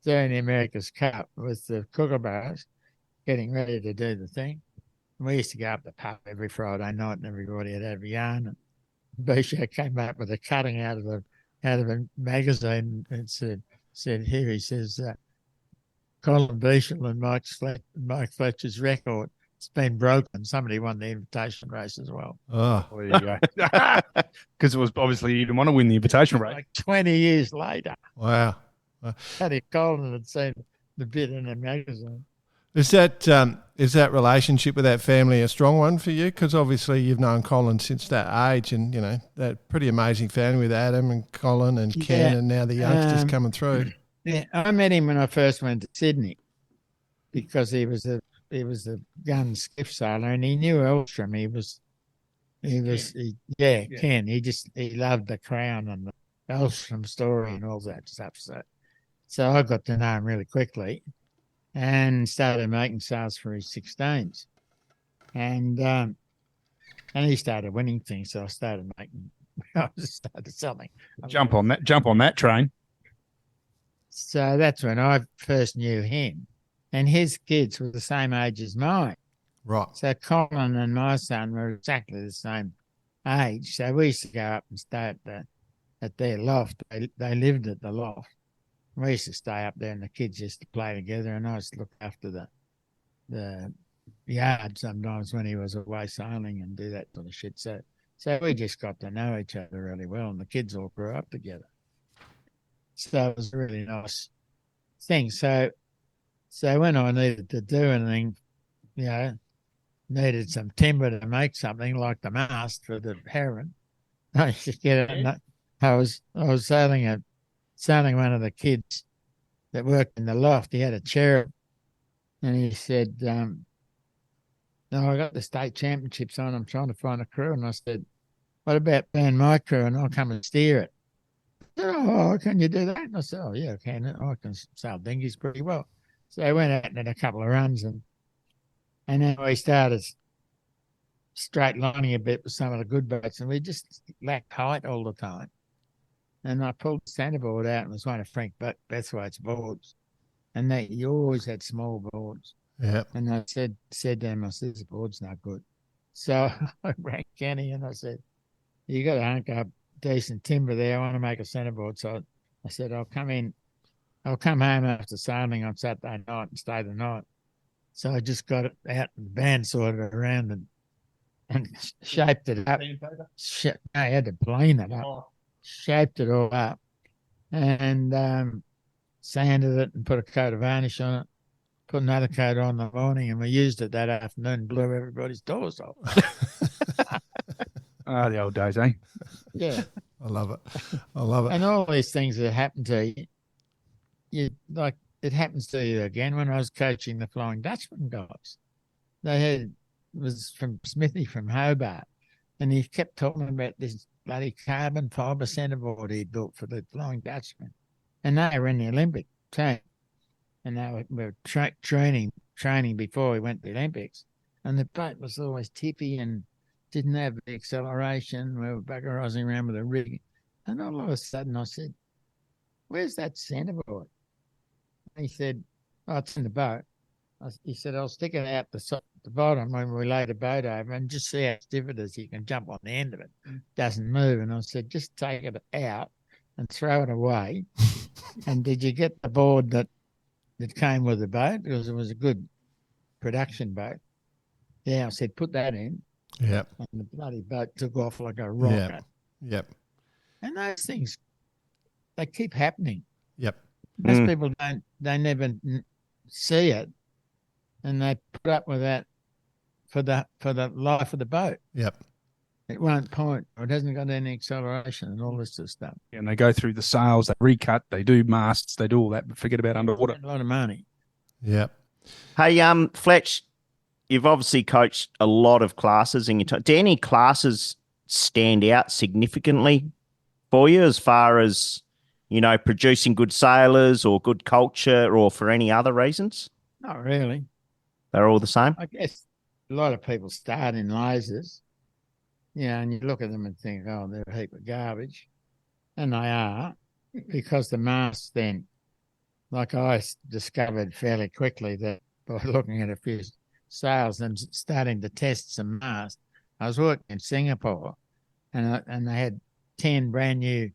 during the America's Cup with the Kookaburras, getting ready to do the thing, we used to go up the pub every Friday night, and everybody would have a yarn. And Bisho came up with a cutting out of a magazine and said here, he says, Colin Beashel and Mike Fletcher's record, it's been broken. Somebody won the invitation race as well. Oh, There you go. Because it was obviously you didn't want to win the invitation race. Like 20 years later, wow. Paddy Colin had seen the bit in the magazine. Is that relationship with that family a strong one for you? Because obviously you've known Colin since that age, and that pretty amazing family with Adam and Colin and Ken, and now the youngsters coming through. Yeah, I met him when I first went to Sydney because he was a gun skiff sailor, and he knew Elstrom. Ken. He loved the Crown and the Elstrom story and all that stuff. So I got to know him really quickly, and started making sails for his 16s, and he started winning things. So I started selling. Jump on that train. So that's when I first knew him, and his kids were the same age as mine. Right. So Colin and my son were exactly the same age. So we used to go up and stay at their loft. They lived at the loft, We used to stay up there and the kids used to play together, and I used to look after the yard sometimes when he was away sailing and do that sort of shit. So we just got to know each other really well, and the kids all grew up together. So it was a really nice thing. So when I needed to do anything, needed some timber to make something like the mast for the heron, I used to get it. And I was sailing one of the kids that worked in the loft. He had a chair, and he said, "No, I got the state championships on. I'm trying to find a crew." And I said, "What about being my crew and I'll come and steer it?" He said, "Oh, can you do that?" And I said, "Oh, yeah, I can. I can sail dinghies pretty well." So I went out and did a couple of runs, and then we started straight lining a bit with some of the good boats, and we just lacked height all the time. And I pulled the centerboard out, and it was one of Frank Bethwaite's boards, and you always had small boards. Yeah. And I said to him, I said, "This board's not good." So I rang Kenny and I said, "You got to hunk up decent timber there. I want to make a centerboard." So I said, I'll come home after sailing on Saturday night and stay the night. So I just got it out and band sorted it around and shaped it up. I had to plane it up, shaped it all up, and sanded it and put a coat of varnish on it, put another coat on in the morning, and we used it that afternoon and blew everybody's doors off. The old days, eh? Yeah. I love it. I love it. And all these things that happen to you, like it happens to you again when I was coaching the Flying Dutchman guys. It was from Smithy from Hobart, and he kept talking about this bloody carbon fibre centerboard he built for the Flying Dutchman. And they were in the Olympic team, and they were training before we went to the Olympics. And the boat was always tippy and didn't have the acceleration. We were buggerising around with a rig. And all of a sudden I said, "Where's that centerboard?" And he said, "Oh, it's in the boat." He said, "I'll stick it out the bottom when we lay the boat over and just see how stiff it is. You can jump on the end of it. It doesn't move." And I said, "Just take it out and throw it away." And did you get the board that came with the boat? Because it was a good production boat. Yeah, I said, "Put that in." Yep. And the bloody boat took off like a rocket. Yep. And those things, they keep happening. Yep. Most people they never see it, and they put up with that for the life of the boat. Yep. It won't point, or it hasn't got any acceleration and all this sort of stuff. And they go through the sails, they recut, they do masts, they do all that, but forget about underwater. A lot of money. Yep. Hey, Fletch, you've obviously coached a lot of classes in your time. Do any classes stand out significantly for you as far as, producing good sailors or good culture or for any other reasons? Not really. They're all the same? I guess a lot of people start in lasers, and you look at them and think, "Oh, they're a heap of garbage." And they are, because the masts then, like I discovered fairly quickly that by looking at a few sails and starting to test some masts. I was working in Singapore, and they had 10 brand new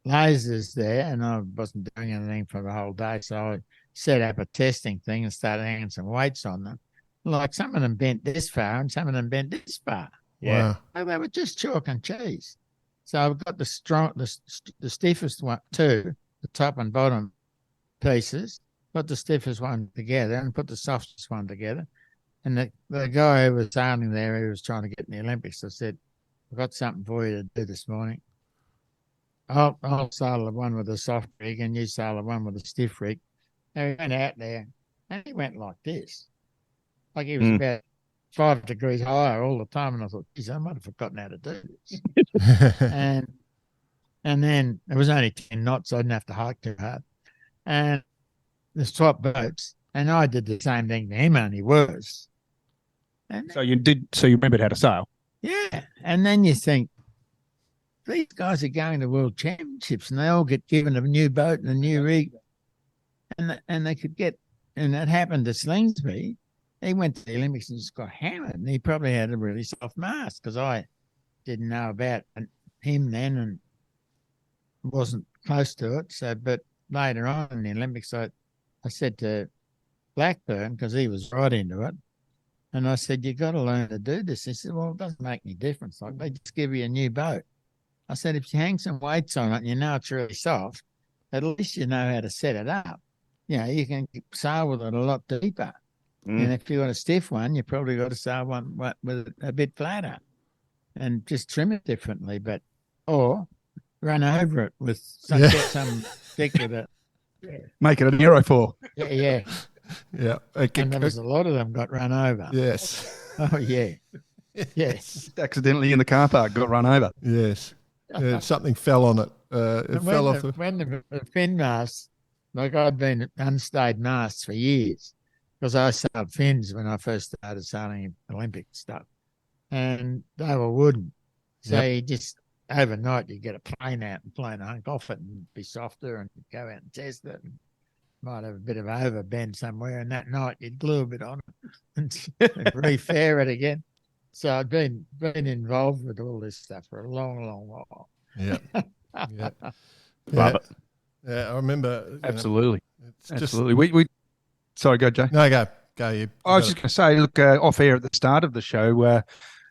lasers there, and I wasn't doing anything for the whole day, so I set up a testing thing and started hanging some weights on them. Like some of them bent this far and some of them bent this far. Yeah. Wow. They were just chalk and cheese. So I've got the stiffest one, the top and bottom pieces, put the stiffest one together and put the softest one together. And the guy who was sailing there, who was trying to get in the Olympics, I said, "I've got something for you to do this morning. I'll sail the one with the soft rig and you sail the one with the stiff rig." And we went out there and he went like this. Like he was about 5 degrees higher all the time. And I thought, geez, I might have forgotten how to do this. and then it was only 10 knots, so I didn't have to hike too hard. And the swap boats, and I did the same thing to him, only worse. And So you remembered how to sail? yeah. And then you think, these guys are going to world championships and they all get given a new boat and a new rig. And they could get, and that happened to Slingsby. He went to the Olympics and just got hammered, and he probably had a really soft mast because I didn't know about him then and wasn't close to it. So, but later on in the Olympics, I said to Blackburn, because he was right into it, and I said, you got to learn to do this. He said, well, it doesn't make any difference. Like, they just give you a new boat. I said, if you hang some weights on it and you know it's really soft, at least you know how to set it up. You can sail with it a lot deeper. And if you've got a stiff one, you probably got to sail one with it a bit flatter and just trim it differently. Or run over it with get some stick with it. Make it an aerofoil. Yeah. Yeah. And there was a lot of them got run over. Yes. Oh, yeah. Yes. Accidentally in the car park, got run over. Yes. Something fell on it. It fell off. When the fin masts, like, I'd been unstayed masts for years because I sailed fins when I first started sailing Olympic stuff, and they were wooden. So you just overnight you get a plane out and plane a hunk off it and be softer, and go out and test it. And might have a bit of overbend somewhere, and that night you'd glue a bit on it and refair it again. So I'd been involved with all this stuff for a long, long while. Yeah. Love it. Yeah, I remember. Absolutely. Absolutely. We sorry, go, Jay. No, go. You I was just going to say, look, off air at the start of the show,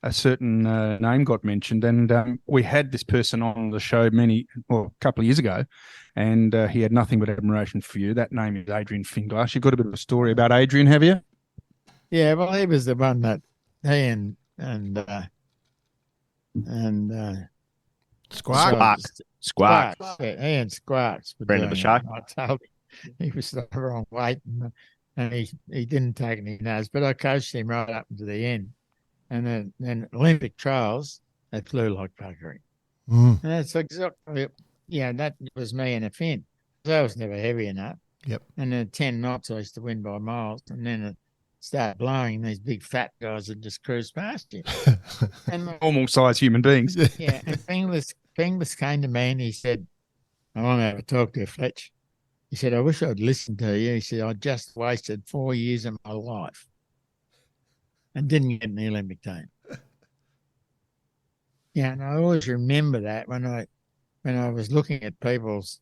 a certain name got mentioned, and we had this person on the show a couple of years ago, and he had nothing but admiration for you. That name is Adrian Finglass. You've got a bit of a story about Adrian, have you? Yeah, well, he was the one that he and Squawk. Yeah, he and Squawks. Friend of the show. I told him he was the wrong weight, and he didn't take any notes. But I coached him right up to the end. And then Olympic trials, they flew like buggery. And that's exactly, that was me in a fin. I was never heavy enough. Yep. And then 10 knots, I used to win by miles. And then it started blowing, these big fat guys that just cruise past you. And Normal-sized human beings. yeah, and Finglas came to me and he said, I want to have a talk to you, Fletch. He said, I wish I'd listened to you. He said, I just wasted 4 years of my life and didn't get in the Olympic team. Yeah, and I always remember that when I was looking at people's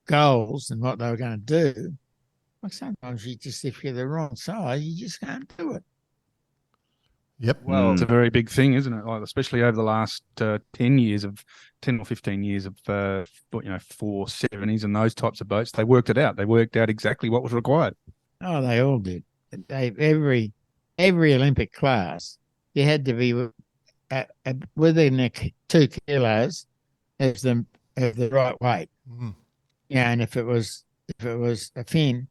goals and what they were going to do. Like, sometimes if you're the wrong size, you just can't do it. Yep. Well, it's a very big thing, isn't it? Like, especially over the last 10 or 15 years of 470s and those types of boats. They worked it out. They worked out exactly what was required. Oh, they all did. Every Olympic class, you had to be within 2 kilos of the right weight. Yeah, and if it was a fin,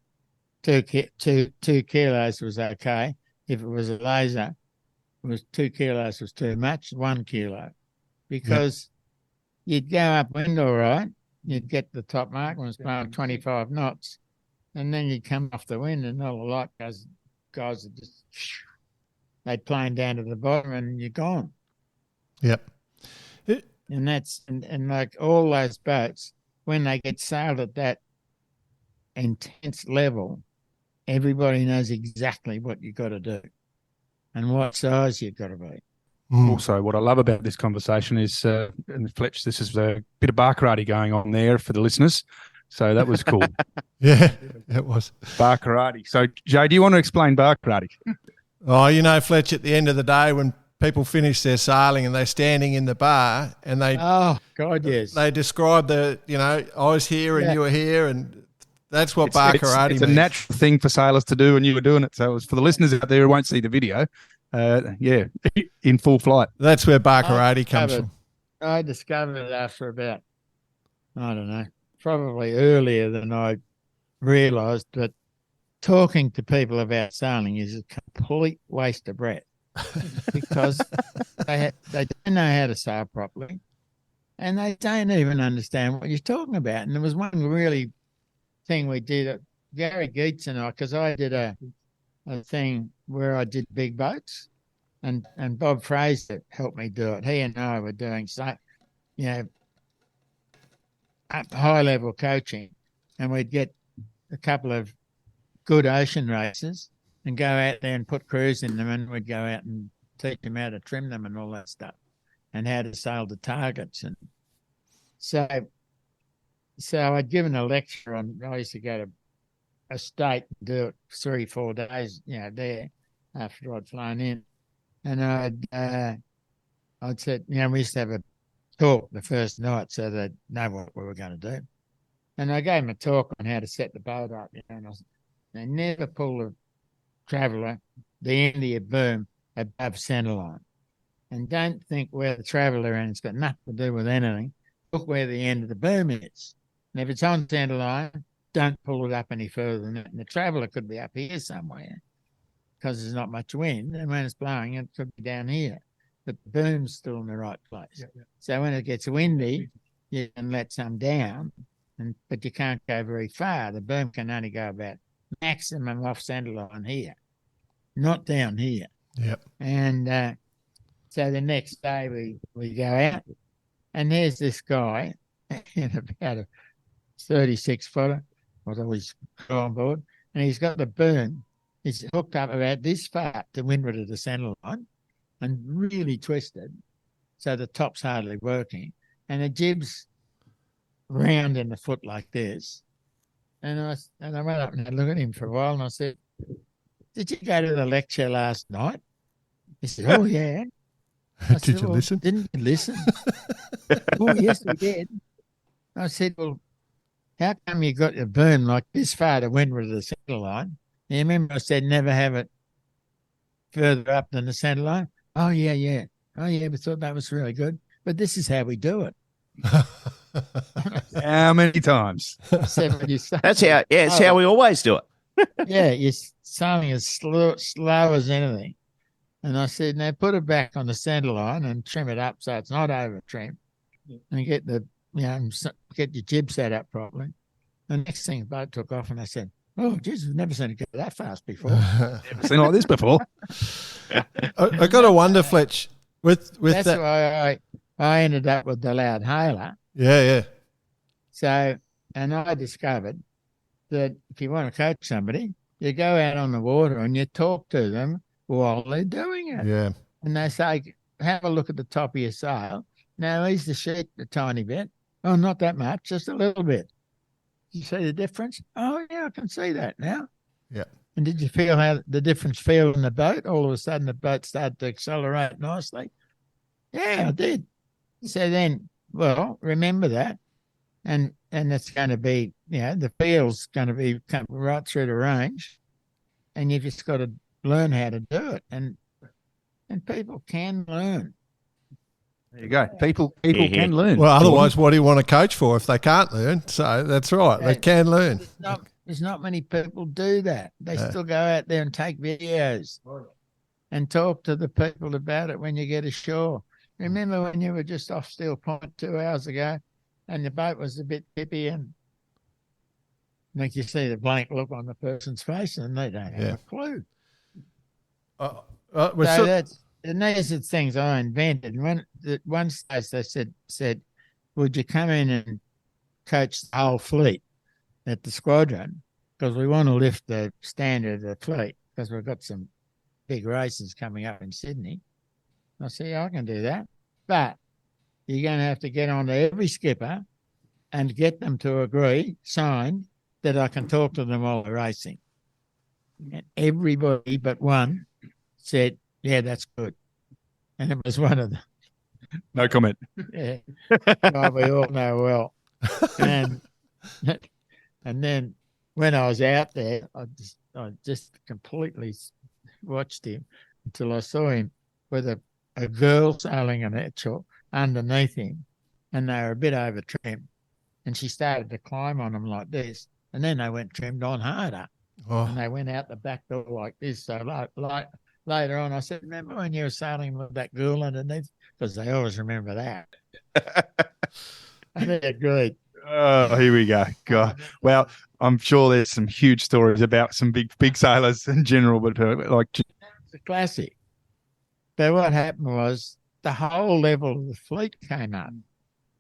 2 kilos was okay. If it was a laser, it was 2 kilos was too much. 1 kilo, because you'd go upwind all right, you'd get the top mark when it was blowing 25 knots, and then you'd come off the wind, and all the light guys would just they'd plane down to the bottom, and you're gone. Yep. And that's and like all those boats, when they get sailed at that intense level, everybody knows exactly what you've got to do and what size you've got to be. Also, what I love about this conversation is, and Fletch, this is a bit of bar karate going on there for the listeners. So that was cool. Yeah, it was. Bar karate. So, Jay, do you want to explain bar karate? Oh, Fletch, at the end of the day, when people finish their sailing and they're standing in the bar and they they describe I was here and you were here, and that's what bar karate means. It's a natural thing for sailors to do, and you were doing it. So it was for the listeners out there who won't see the video, in full flight. That's where bar karate comes from. I discovered it after about, I don't know, probably earlier than I realised, but talking to people about sailing is a complete waste of breath. Because they don't know how to sail properly, and they don't even understand what you're talking about. And there was one really thing we did, Gary Geets and I, because I did a thing where I did big boats, and Bob Fraser helped me do it. He and I were doing high level coaching, and we'd get a couple of good ocean races and go out there and put crews in them, and we'd go out and teach them how to trim them and all that stuff, and how to sail the targets. And so So I'd given a lecture on, I used to go to a state and do it 3-4 days, there after I'd flown in. And I'd said, we used to have a talk the first night so they'd know what we were going to do. And I gave them a talk on how to set the boat up, and they never pull a traveller the end of your boom above centreline. And don't think where the traveller is. It's got nothing to do with anything. Look where the end of the boom is. And if it's on centreline, don't pull it up any further than that. And the traveller could be up here somewhere because there's not much wind. And when it's blowing, it could be down here. But the boom's still in the right place. Yeah. So when it gets windy, you can let some down, but you can't go very far. The boom can only go about maximum off centreline here, not down here. Yep. And so the next day we go out, and there's this guy in about a 36-footer, was always on board, and he's got the boom. He's hooked up about this far to windward of the centre line and really twisted, so the top's hardly working, and the jib's round in the foot like this. And I went up and had a look at him for a while, and I said, "Did you go to the lecture last night?" He said, "Oh, yeah." Did you listen? Didn't you listen? Oh, yes, we did. I said, "Well, how come you got your boom like this far to windward of the centre line?" You remember I said never have it further up than the centre line? Oh, yeah. Oh, yeah, we thought that was really good. But this is how we do it. How many times? That's how. Yeah, it's how we always do it. Yeah, you're sailing as slow as anything. And I said, now put it back on the centre line and trim it up so it's not over trimmed, and get get your jib set up properly. The next thing, the boat took off, and I said, "Oh, geez, we've never seen it go that fast before." Never seen like this before. I got to wonder, Fletch, with that's that. why I ended up with the loud hailer. Yeah. So, and I discovered that if you want to coach somebody, you go out on the water and you talk to them while they're doing it. Yeah. And they say, have a look at the top of your sail. Now, ease the sheet a tiny bit. Oh, not that much, just a little bit. You see the difference? Oh, yeah, I can see that now. Yeah. And did you feel how the difference feel in the boat? All of a sudden, the boat started to accelerate nicely. Yeah, I did. So then, well, remember that. And it's going to be, the feel's going to be come right through the range. And you've just got to learn how to do it. And people can learn. There you go. People can learn. Well, otherwise, what do you want to coach for if they can't learn? So that's right. They can learn. There's not many people do that. They still go out there and take videos and talk to the people about it when you get ashore. Remember when you were just off Steel Point 2 hours ago and the boat was a bit tippy, and like you see the blank look on the person's face and they don't have a clue. And these are things I invented. And at one stage they said, would you come in and coach the whole fleet at the squadron? Because we want to lift the standard of the fleet because we've got some big races coming up in Sydney. I said, I can do that. But you're going to have to get on to every skipper and get them to agree, sign, that I can talk to them while they're racing. And everybody but one said, yeah, that's good. And it was one of them. No comment. Yeah. Well, we all know well. And then when I was out there, I just completely watched him until I saw him with a girl sailing an Etchell underneath him, and they were a bit over trimmed. And she started to climb on them like this. And then they went trimmed on harder. Oh. And they went out the back door like this. So like later on, I said, remember when you were sailing with that girl underneath? Because they always remember that. And they agreed. Oh, here we go. God. Well, I'm sure there's some huge stories about some big sailors in general, but it's a classic. But what happened was the whole level of the fleet came up,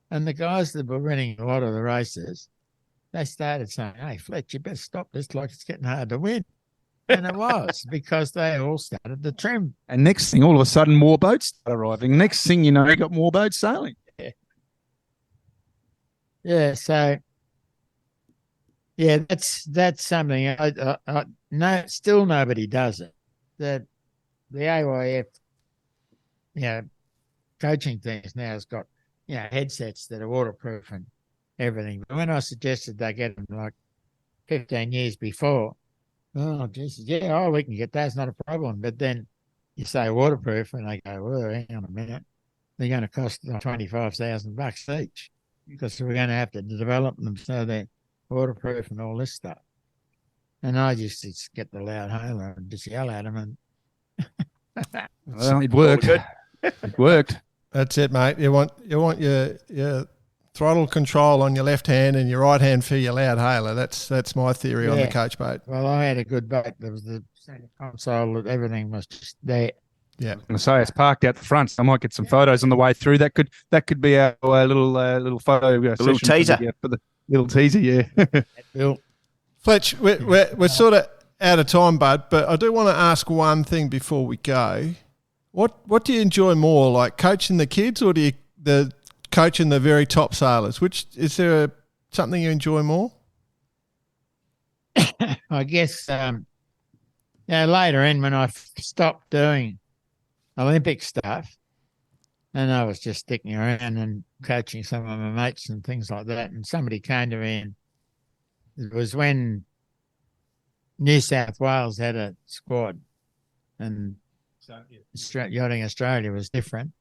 and the guys that were winning a lot of the races, they started saying, hey, Fletch, you better stop this, like it's getting hard to win. And it was because they all started to trim. And next thing, all of a sudden, more boats started arriving. Next thing you know, you got more boats sailing. Yeah, so Yeah, that's something. No, still nobody does it. The AYF, coaching things now has got headsets that are waterproof and everything. But when I suggested they get them like 15 years before, oh Jesus, we can get that. It's not a problem. But then you say waterproof, and they go, well, hang on a minute, they're going to cost like $25,000 each because we're going to have to develop them so they're waterproof and all this stuff. And I just get the loud hailer and just yell at them, and Well, it worked. Good. It worked. That's it, mate. You want your throttle control on your left hand and your right hand for your loud hailer. That's my theory on the coach boat. Well, I had a good boat. There was the center console. Everything was just there. Yeah. I'm going to say it's parked out the front. So I might get some photos on the way through. That could be our little photo little teaser. For the little teaser, yeah. Bill. Fletch, we're sort of out of time, bud, but I do want to ask one thing before we go. What do you enjoy more, like coaching the kids or the coaching the very top sailors? Which is there something you enjoy more? I guess later in when I stopped doing Olympic stuff, and I was just sticking around and coaching some of my mates and things like that, and somebody came to me, and it was when New South Wales had a squad, and Yachting Australia was different.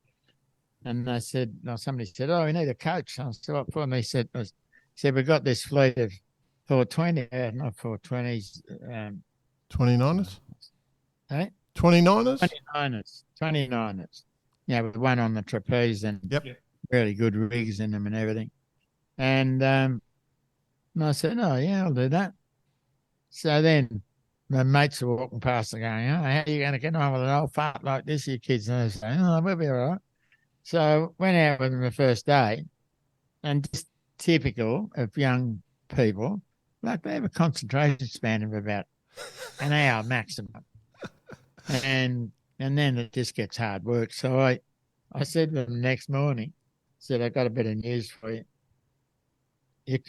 And I said, somebody said, we need a coach. I said, what for? And he said, we've got this fleet of 420, not 420s. 29ers? Eh? 29ers? 29ers. Yeah, with one on the trapeze and really good rigs in them and everything. And I said, I'll do that. So then my mates were walking past and going, how are you going to get on with an old fart like this, you kids? And I was saying, we'll be all right. So went out with them the first day, and just typical of young people, like they have a concentration span of about an hour maximum. And then it just gets hard work. So I said to them the next morning, I've got a bit of news for you.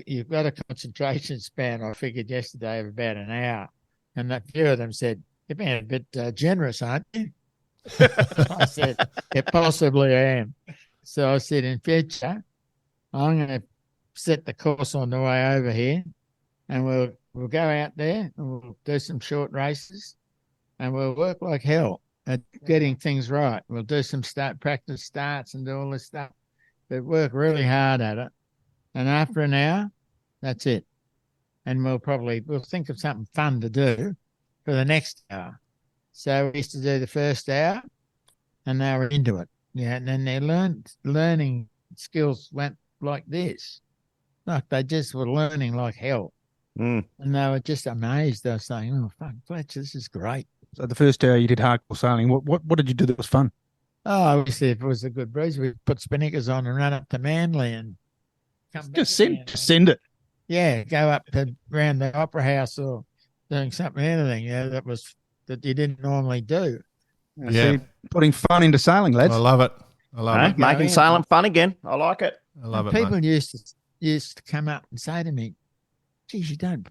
You've got a concentration span, I figured yesterday, of about an hour. And a few of them said, you're being a bit generous, aren't you? I said, possibly I am. So I said, in future, I'm going to set the course on the way over here, and we'll go out there and we'll do some short races, and we'll work like hell at getting things right. We'll do some practice starts and do all this stuff, but work really hard at it. And after an hour, that's it. And we'll think of something fun to do for the next hour. So we used to do the first hour, and they were into it. Yeah, and then their learning skills went like this. Like they just were learning like hell. And they were just amazed. They were saying, oh, fuck, Fletch, this is great. So the first hour you did hardcore sailing. What did you do that was fun? Oh, obviously, if it was a good breeze, we'd put spinnaker on and run up to Manly and come Just send it. Yeah, go up to around the Opera House or doing anything, that you didn't normally do. Yeah. So you're putting fun into sailing, lads. I love it. I love it. Making sailing fun again. I like it. I love it. People used to come up and say to me, geez, you don't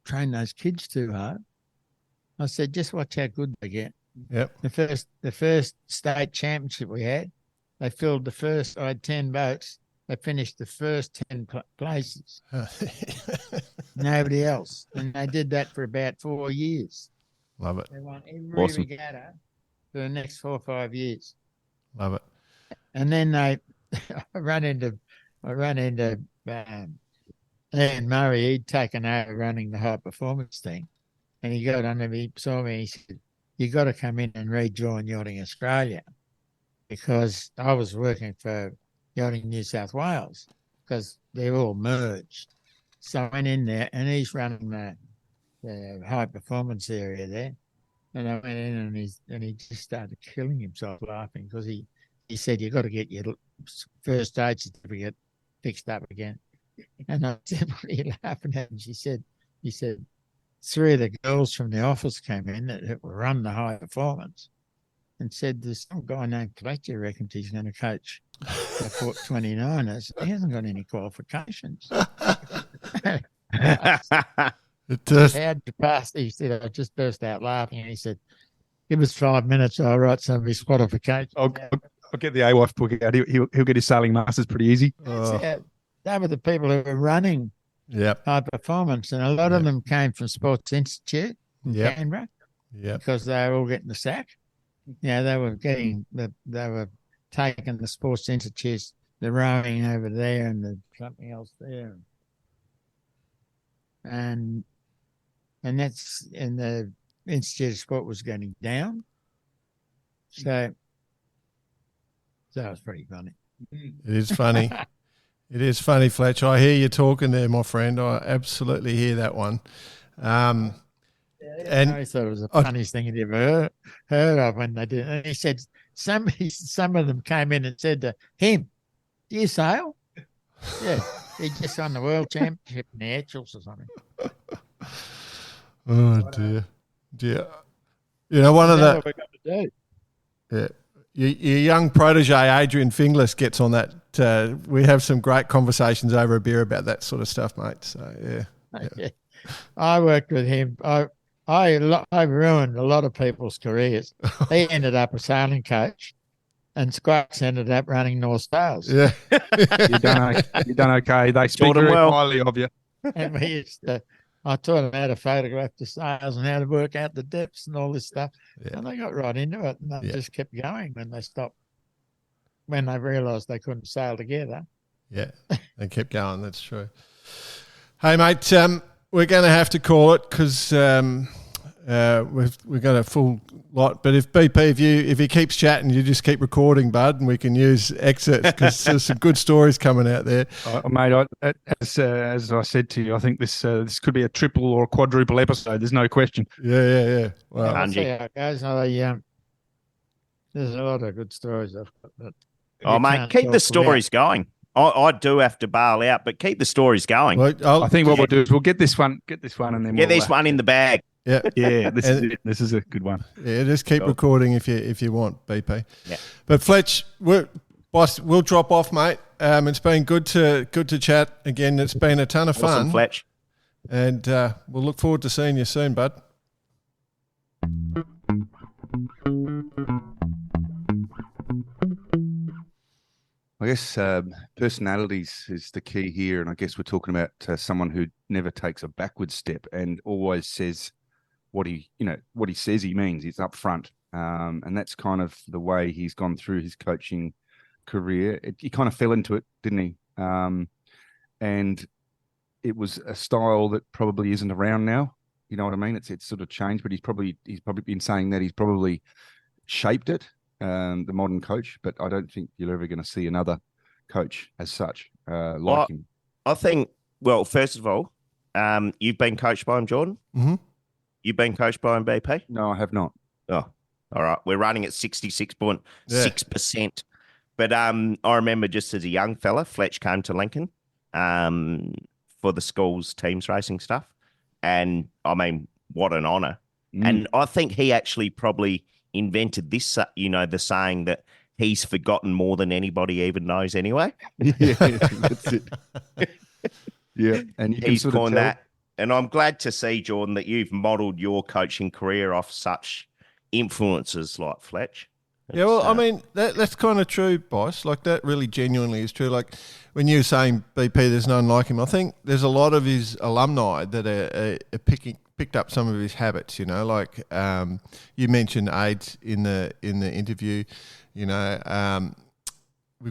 train those kids too hard. I said, just watch how good they get. Yep. The first state championship we had, I had 10 boats. They finished the first 10 places. Nobody else. And they did that for about 4 years. Love it. They won every regatta for the next 4 or 5 years. Love it. And then I run into Ian Murray. He'd taken over running the high performance thing. And he got under me, saw me, he said, you got to come in and rejoin Yachting Australia, because I was working for Yachting New South Wales because they're all merged. So I went in there, and he's running the high performance area there. And I went in, and he just started killing himself laughing, because he said, you got to get your first aid certificate fixed up again. And I said, what are you laughing at? And he said, 3 of the girls from the office came in that run the high performance and said, there's some guy named Fletcher reckons he's going to coach the 29ers. He hasn't got any qualifications. It just, How'd you pass? He said, I just burst out laughing. And he said, give us 5 minutes. I'll write some of his qualifications. I'll get the AWIFE book out. He'll get his sailing masters pretty easy. They were the people who were running high performance, and a lot of them came from Sports Institute in Canberra because they were all getting the sack. Yeah, they were taking the Sports Institute, the rowing over there and the something else there. And the Institute of Sport was going down. So that was pretty funny. it is funny. It is funny, Fletch. I hear you talking there, my friend. I absolutely hear that one. And I thought it was the funniest thing he'd ever heard of when they did. And he said some of them came in and said to him, "Do you sail?" Yeah, he just won the world championship in the Etchells or something. Oh dear. You know, one of the What we got to do. your young protege Adrian Finglas gets on that. We have some great conversations over a beer about that sort of stuff, mate. So Yeah. I worked with him. I ruined a lot of people's careers. He ended up a sailing coach, and Squats ended up running North Stars. Yeah, You done okay. They speak Taught 'em very well. highly of you. And we used to, I taught them how to photograph the sails and how to work out the depths and all this stuff. Yeah. And they got right into it, and they just kept going when they stopped, when they realised they couldn't sail together. Yeah, they kept going. That's true. Hey, mate, we're going to have to call it because we've got a full lot. But if BP, if he keeps chatting, you just keep recording, bud, and we can use excerpts because there's some good stories coming out there. Mate, as I said to you, I think this could be a triple or a quadruple episode. There's no question. Yeah. Well, We'll see how it goes. There's a lot of good stories I've got. But Oh, mate, keep the stories going. I do have to bail out, but keep the stories going. I think what we'll do is we'll get this one, and then Get this one in the bag. Yeah, This is it. This is a good one. Yeah, just keep recording if you want, BP. Yeah. But Fletch, we'll drop off, mate. It's been good to chat again. It's been a ton of fun, Awesome, Fletch. and we'll look forward to seeing you soon, bud. I guess personalities is the key here, and I guess we're talking about someone who never takes a backward step and always says what he says he means. He's upfront, and that's kind of the way he's gone through his coaching career. He kind of fell into it, didn't he? And it was a style that probably isn't around now. You know what I mean? It's sort of changed, but he's probably been saying that he's probably shaped it. The modern coach, but I don't think you're ever going to see another coach as such like him. I think, well, first of all, you've been coached by him, Jordan? Mm-hmm. You've been coached by him, BP? No, I have not. Oh, all right. We're running at 66.6%. But I remember just as a young fella, Fletch came to Lincoln for the school's teams racing stuff. And, I mean, what an honour. And I think he actually probably invented this, the saying that he's forgotten more than anybody even knows anyway. Yeah, that's it. Yeah, and you he's can coined that. And I'm glad to see, Jordan, that you've modelled your coaching career off such influences like Fletch. Yeah, well, I mean, that's kind of true, boss. Like, that really genuinely is true. Like, when you're saying BP, there's no one like him, I think there's a lot of his alumni that are picked up some of his habits, like you mentioned AIDS in the interview. We've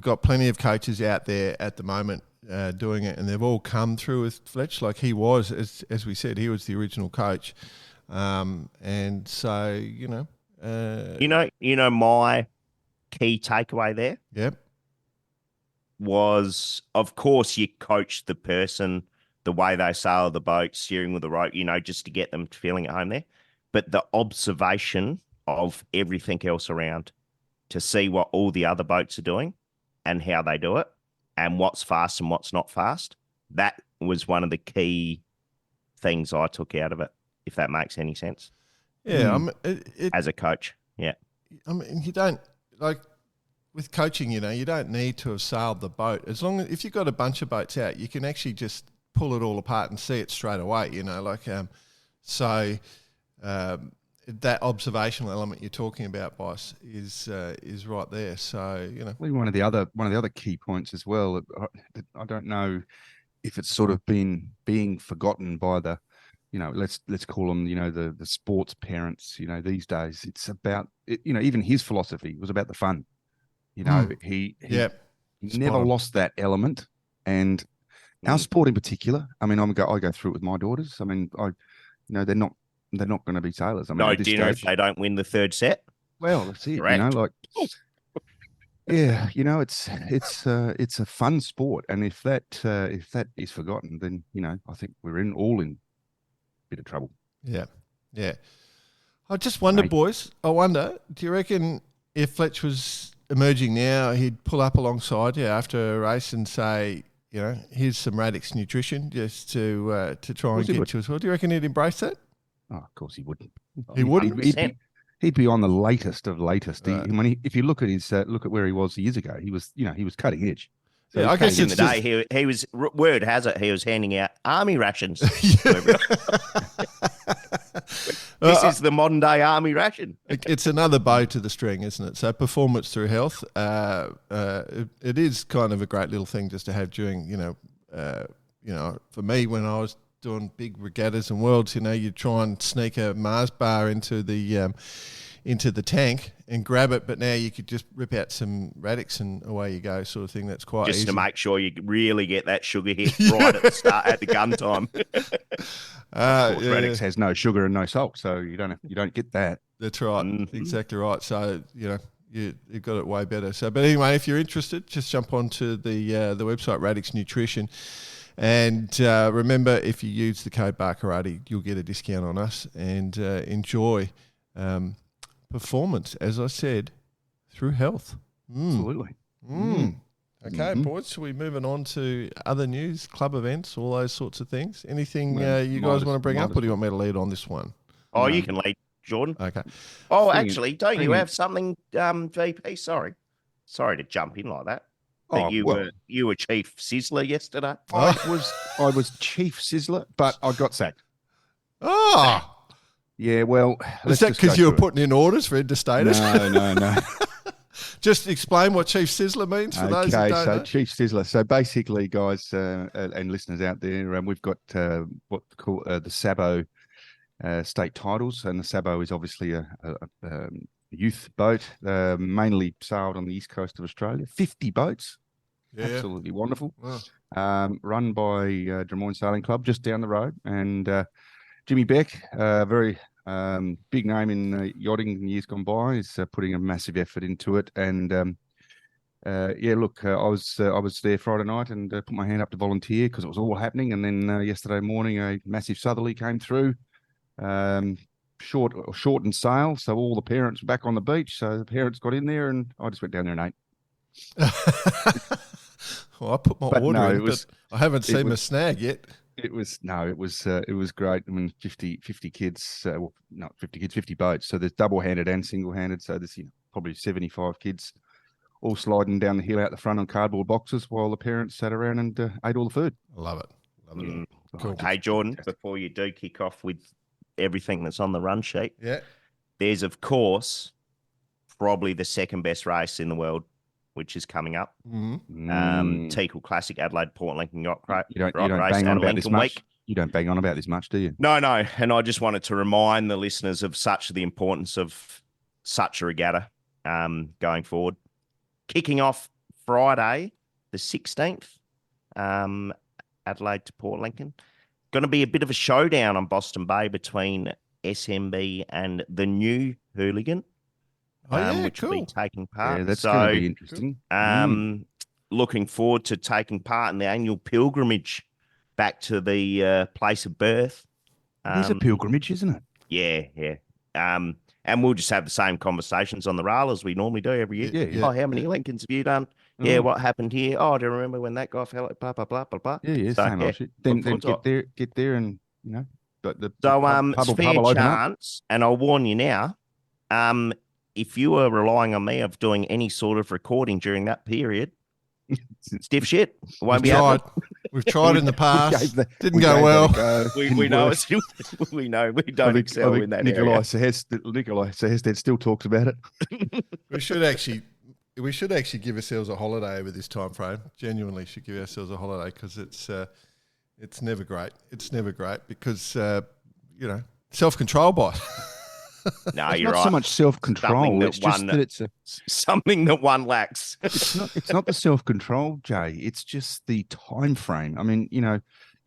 got plenty of coaches out there at the moment doing it, and they've all come through with Fletch. Like, he was, as we said, he was the original coach. And so, my key takeaway there was, of course, you coach the person, the way they sail the boat, steering with the rope, just to get them feeling at home there. But the observation of everything else around, to see what all the other boats are doing and how they do it and what's fast and what's not fast, that was one of the key things I took out of it, if that makes any sense. Yeah, as a coach, yeah. I mean, you don't, like, with coaching, you don't need to have sailed the boat. As long as, if you've got a bunch of boats out, you can actually just pull it all apart and see it straight away. So that observational element you're talking about, Boss, is right there. So Well, one of the other key points as well. I don't know if it's sort of being forgotten by the, let's call them, the sports parents. These days it's about it, even his philosophy was about the fun. He never lost that element, and our sport in particular. I mean, I go through it with my daughters. I mean, they're not going to be sailors. I mean, No dinner if they don't win the third set. Well, that's it. Correct. It's a fun sport, and if that is forgotten, then I think we're in a bit of trouble. Yeah. I just wonder, boys. Do you reckon if Fletch was emerging now, he'd pull up alongside you after a race and say, here's some Radix nutrition just to try and get you as well? Do you reckon he'd embrace that? Oh, of course he wouldn't. He wouldn't. He'd be on the latest of latest. Right. If you look at where he was years ago, he was cutting edge. So yeah, I guess in the day he was. Word has it he was handing out army rations. This is the modern day army ration. It's another bow to the string, isn't it? So performance through health. It is kind of a great little thing just to have during for me when I was doing big regattas and worlds, you try and sneak a Mars bar into the tank and grab it, but now you could just rip out some Radix and away you go, sort of thing. That's quite just easy. To make sure you really get that sugar hit right at the start at the gun time. Radix has no sugar and no salt, so you don't get that. That's right, exactly right. So you've got it way better. So, but anyway, if you're interested, just jump onto the website Radix Nutrition. And remember, if you use the code Barkarati, you'll get a discount on us and enjoy performance, as I said, through health. Absolutely. Okay, boys, so we're moving on to other news, club events, all those sorts of things. Anything you guys want to bring up, or do you want me to lead on this one? Oh, you can lead, Jordan. Okay. Oh, actually, don't you have something, VP? Sorry to jump in like that. You were Chief Sizzler yesterday. I was Chief Sizzler, but I got sacked. Oh, yeah. Well, is that because you were putting in orders for interstaters? No. Just explain what Chief Sizzler means for those who don't know. Chief Sizzler. So basically, guys and listeners out there, we've got what we call the Sabo state titles, and the Sabo is obviously a youth boat, mainly sailed on the east coast of Australia. 50 boats, absolutely wonderful. Wow. Run by Des Moines Sailing Club, just down the road, and Jimmy Beck, very big name in yachting in years gone by, is putting a massive effort into it. And I was there Friday night and put my hand up to volunteer because it was all happening. And then yesterday morning, a massive southerly came through. Shortened sail, so all the parents were back on the beach. So the parents got in there, and I just went down there and ate. Well, I put my order in, but I haven't seen my snag yet. It was great. I mean, 50 kids, 50 boats. So there's double-handed and single-handed. So there's probably 75 kids all sliding down the hill out the front on cardboard boxes while the parents sat around and ate all the food. I love it. Cool. Hey, Jordan, before you do kick off with everything that's on the run sheet, there's, of course, probably the second best race in the world, which is coming up. Teakle Classic, Adelaide Port Lincoln Yacht Race. You don't bang on about this much. You don't bang on about this much, do you? No. And I just wanted to remind the listeners of the importance of such a regatta going forward. Kicking off Friday, the 16th, Adelaide to Port Lincoln. Going to be a bit of a showdown on Boston Bay between SMB and the new Hooligan, which will be taking part. Yeah, that's going to be interesting. Looking forward to taking part in the annual pilgrimage back to the place of birth. It is a pilgrimage, isn't it? Yeah. And we'll just have the same conversations on the rail as we normally do every year. Yeah. Oh, how many Lincolns have you done? Yeah, what happened here? Oh, do you remember when that guy fell? Blah, blah, blah, blah, blah. Yeah, so, same old shit. Then get there and, the it's fair chance, and I'll warn you now, if you are relying on me of doing any sort of recording during that period, Stiff shit. Won't be We've tried. happening. We've tried in the past. Didn't we go gave well. that a go. We Didn't know work. it's still, we know we don't excel in that Nikolai area. Sehested still talks about it. We should actually give ourselves a holiday over this time frame. Genuinely, should give ourselves a holiday because it's never great. It's never great because self-control bot. No, It's you're not right. so much self-control. It's just that it's something that one lacks. it's not the self-control, Jay. It's just the time frame. I mean, you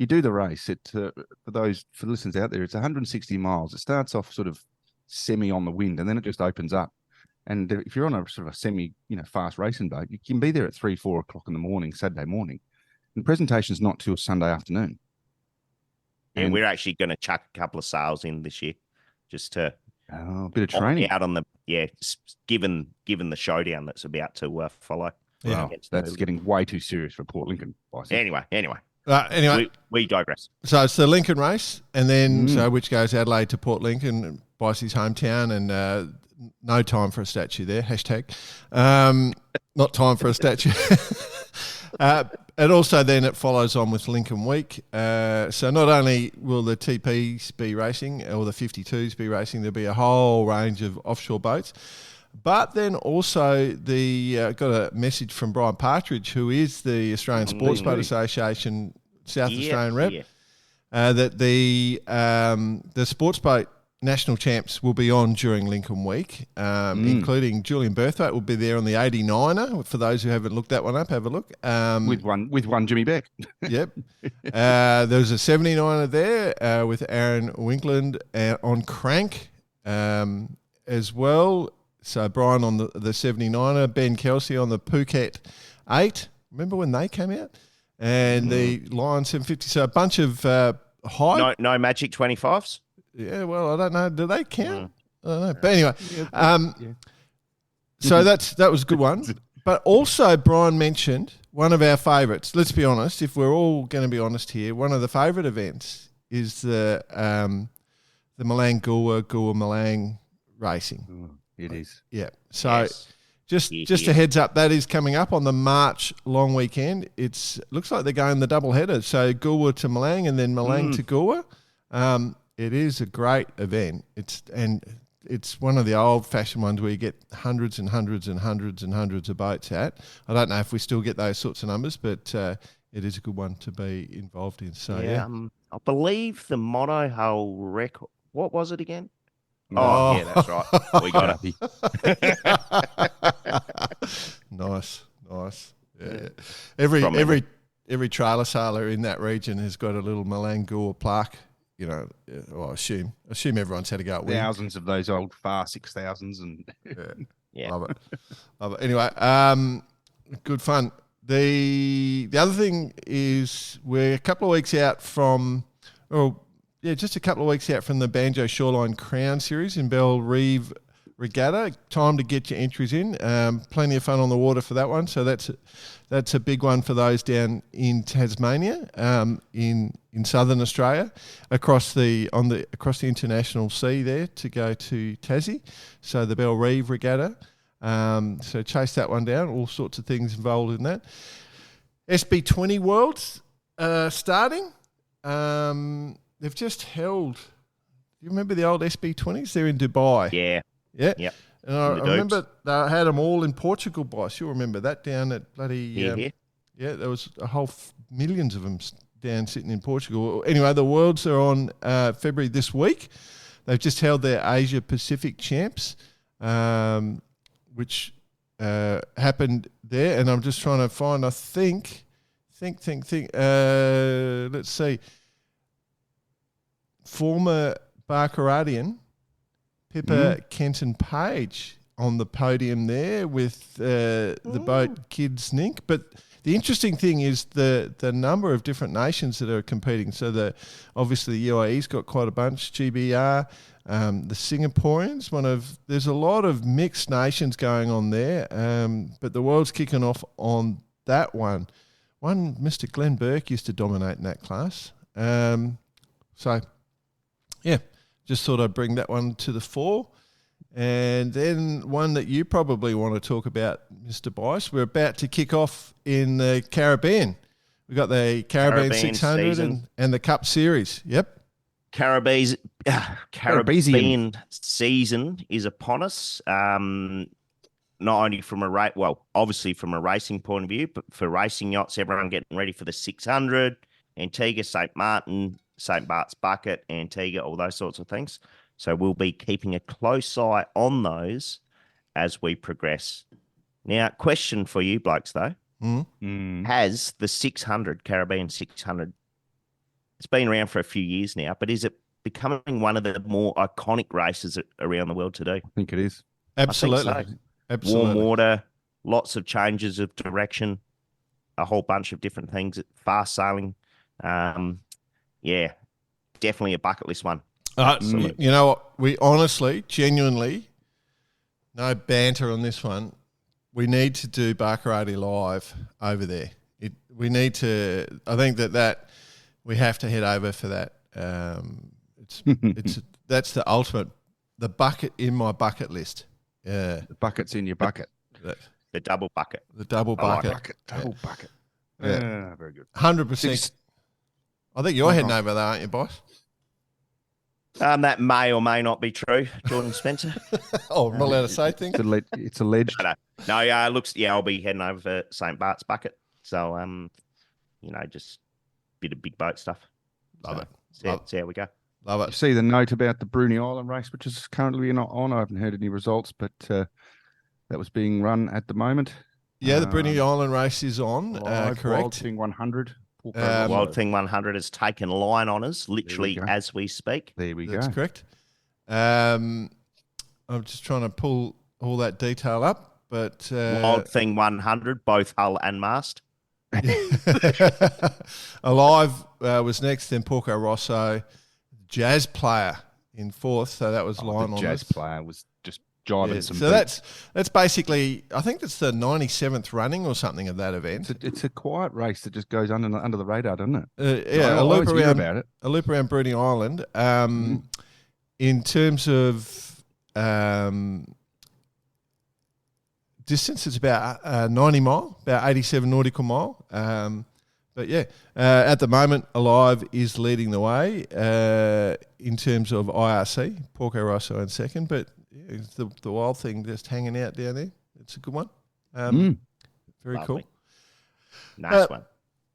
do the race. For the listeners out there, it's 160 miles. It starts off sort of semi on the wind, and then it just opens up. And if you're on a sort of a semi, fast racing boat, you can be there at 3-4 o'clock in the morning, Saturday morning. And the presentation's not till Sunday afternoon. And we're actually going to chuck a couple of sails in this year, just to a bit of training out on the given the showdown that's about to follow. Yeah. Wow, that's getting way too serious for Port Lincoln. Anyway, We digress. So it's the Lincoln race, and then which goes Adelaide to Port Lincoln, Bicey's hometown, and no time for a statue there. Hashtag. Not time for a statue. And also then it follows on with Lincoln Week. So not only will the TPs be racing, or the 52s be racing, there'll be a whole range of offshore boats. But then also got a message from Brian Partridge, who is the Australian Sports Boat Association South Australian rep, that the sports boat national champs will be on during Lincoln Week, including Julian Berthwaite will be there on the 89er. For those who haven't looked that one up, have a look. with one Jimmy Beck. Yep. There's a 79er there with Aaron Winkland on crank as well. So Brian on the 79er, Ben Kelsey on the Phuket 8. Remember when they came out? And the Lion 750. So a bunch of high. No Magic 25s? Yeah, well, I don't know. Do they count? I don't know. But anyway, so that was a good one. But also Brian mentioned one of our favourites. Let's be honest. If we're all going to be honest here, one of the favourite events is the Malang Goa Malang racing. It is. Yeah. So just a heads up, that is coming up on the March long weekend. Looks like they're going the double header. So Goa to Malang and then Malang to Goa. It is a great event. It's one of the old-fashioned ones where you get hundreds and hundreds and hundreds and hundreds of boats at. I don't know if we still get those sorts of numbers, but it is a good one to be involved in. So I believe the monohull record. What was it again? Oh, yeah, that's right. We got it. Nice. Yeah. Every trailer sailor in that region has got a little Malang Goa plaque. I assume everyone's had to go at wind. Thousands of those old FAR 6000s and love it. Anyway, good fun. The other thing is we're a couple of weeks out from, just a couple of weeks out from the Banjo Shoreline Crown Series in Belle Reeve Regatta. Time to get your entries in. Plenty of fun on the water for that one. So that's a big one for those down in Tasmania, in southern Australia, across the international sea there to go to Tassie. So the Belle Reeve Regatta. So chase that one down. All sorts of things involved in that. SB20 Worlds starting. They've just held. Do you remember the old SB20s? They're in Dubai. Yeah. Yeah. Yep. And I remember they had them all in Portugal, boss. You'll remember that down at bloody... Yeah, there was a whole millions of them down sitting in Portugal. Anyway, the Worlds are on February this week. They've just held their Asia Pacific Champs, which happened there. And I'm just trying to find, I think, let's see. Former Barcaradian Pippa Kenton Page on the podium there with the boat Kids Nink. But the interesting thing is the number of different nations that are competing. So obviously the UAE's got quite a bunch, GBR, the Singaporeans. There's a lot of mixed nations going on there, but the world's kicking off on that one. One Mr. Glenn Burke used to dominate in that class. So, yeah, just thought I'd bring that one to the fore. And then one that you probably want to talk about, Mr. Bice. We're about to kick off in the Caribbean. We've got the Caribbean 600 and the Cup Series. Yep. Caribbean season is upon us. Not only from obviously from a racing point of view, but for racing yachts, everyone getting ready for the 600, Antigua, St. Martin, St. Bart's Bucket, Antigua, all those sorts of things. So we'll be keeping a close eye on those as we progress. Now, question for you blokes, though. Has the 600, Caribbean 600, it's been around for a few years now, but is it becoming one of the more iconic races around the world today? I think it is. Absolutely. I think so. Absolutely. Warm water, lots of changes of direction, a whole bunch of different things, fast sailing. Yeah, definitely a bucket list one. Absolutely. You know what? We honestly, genuinely, no banter on this one. We need to do Barcarati Live over there. We need to. I think that we have to head over for that. That's the ultimate, the bucket in my bucket list. Yeah, The bucket's in your bucket. The double bucket. The double bucket. Double bucket. Yeah. Very good. 100%. I think you're heading over there, aren't you, boss? That may or may not be true, Jordan Spencer. Oh, I'm not allowed to say things. It's alleged. No, I'll be heading over for St. Bart's Bucket. So, just a bit of big boat stuff. Love it. See how we go. Love You it. see the note about the Bruny Island race, which is currently not on. I haven't heard any results, but that was being run at the moment. Yeah, the Bruny Island race is on. Live, Correct. Wild Thing 100. Wild Thing 100 has taken line honours literally as we speak. There we That's go. correct. I'm just trying to pull all that detail up, but Wild Thing 100, both hull and mast. Alive was next, then Porco Rosso, Jazz Player in fourth, so that was line on Jazz player was just jiving some. So that's basically, I think it's the 97th running or something of that event. It's a quiet race that just goes under the radar, doesn't it? Yeah, I a loop always hear around about it. A loop around Bruny Island. In terms of distance, it's about 90 mile, about 87 nautical mile. But yeah, at the moment, Alive is leading the way in terms of IRC, Porco Rosso in second. But yeah, the Wild Thing just hanging out down there. It's a good one. Very Lovely. cool. Nice one.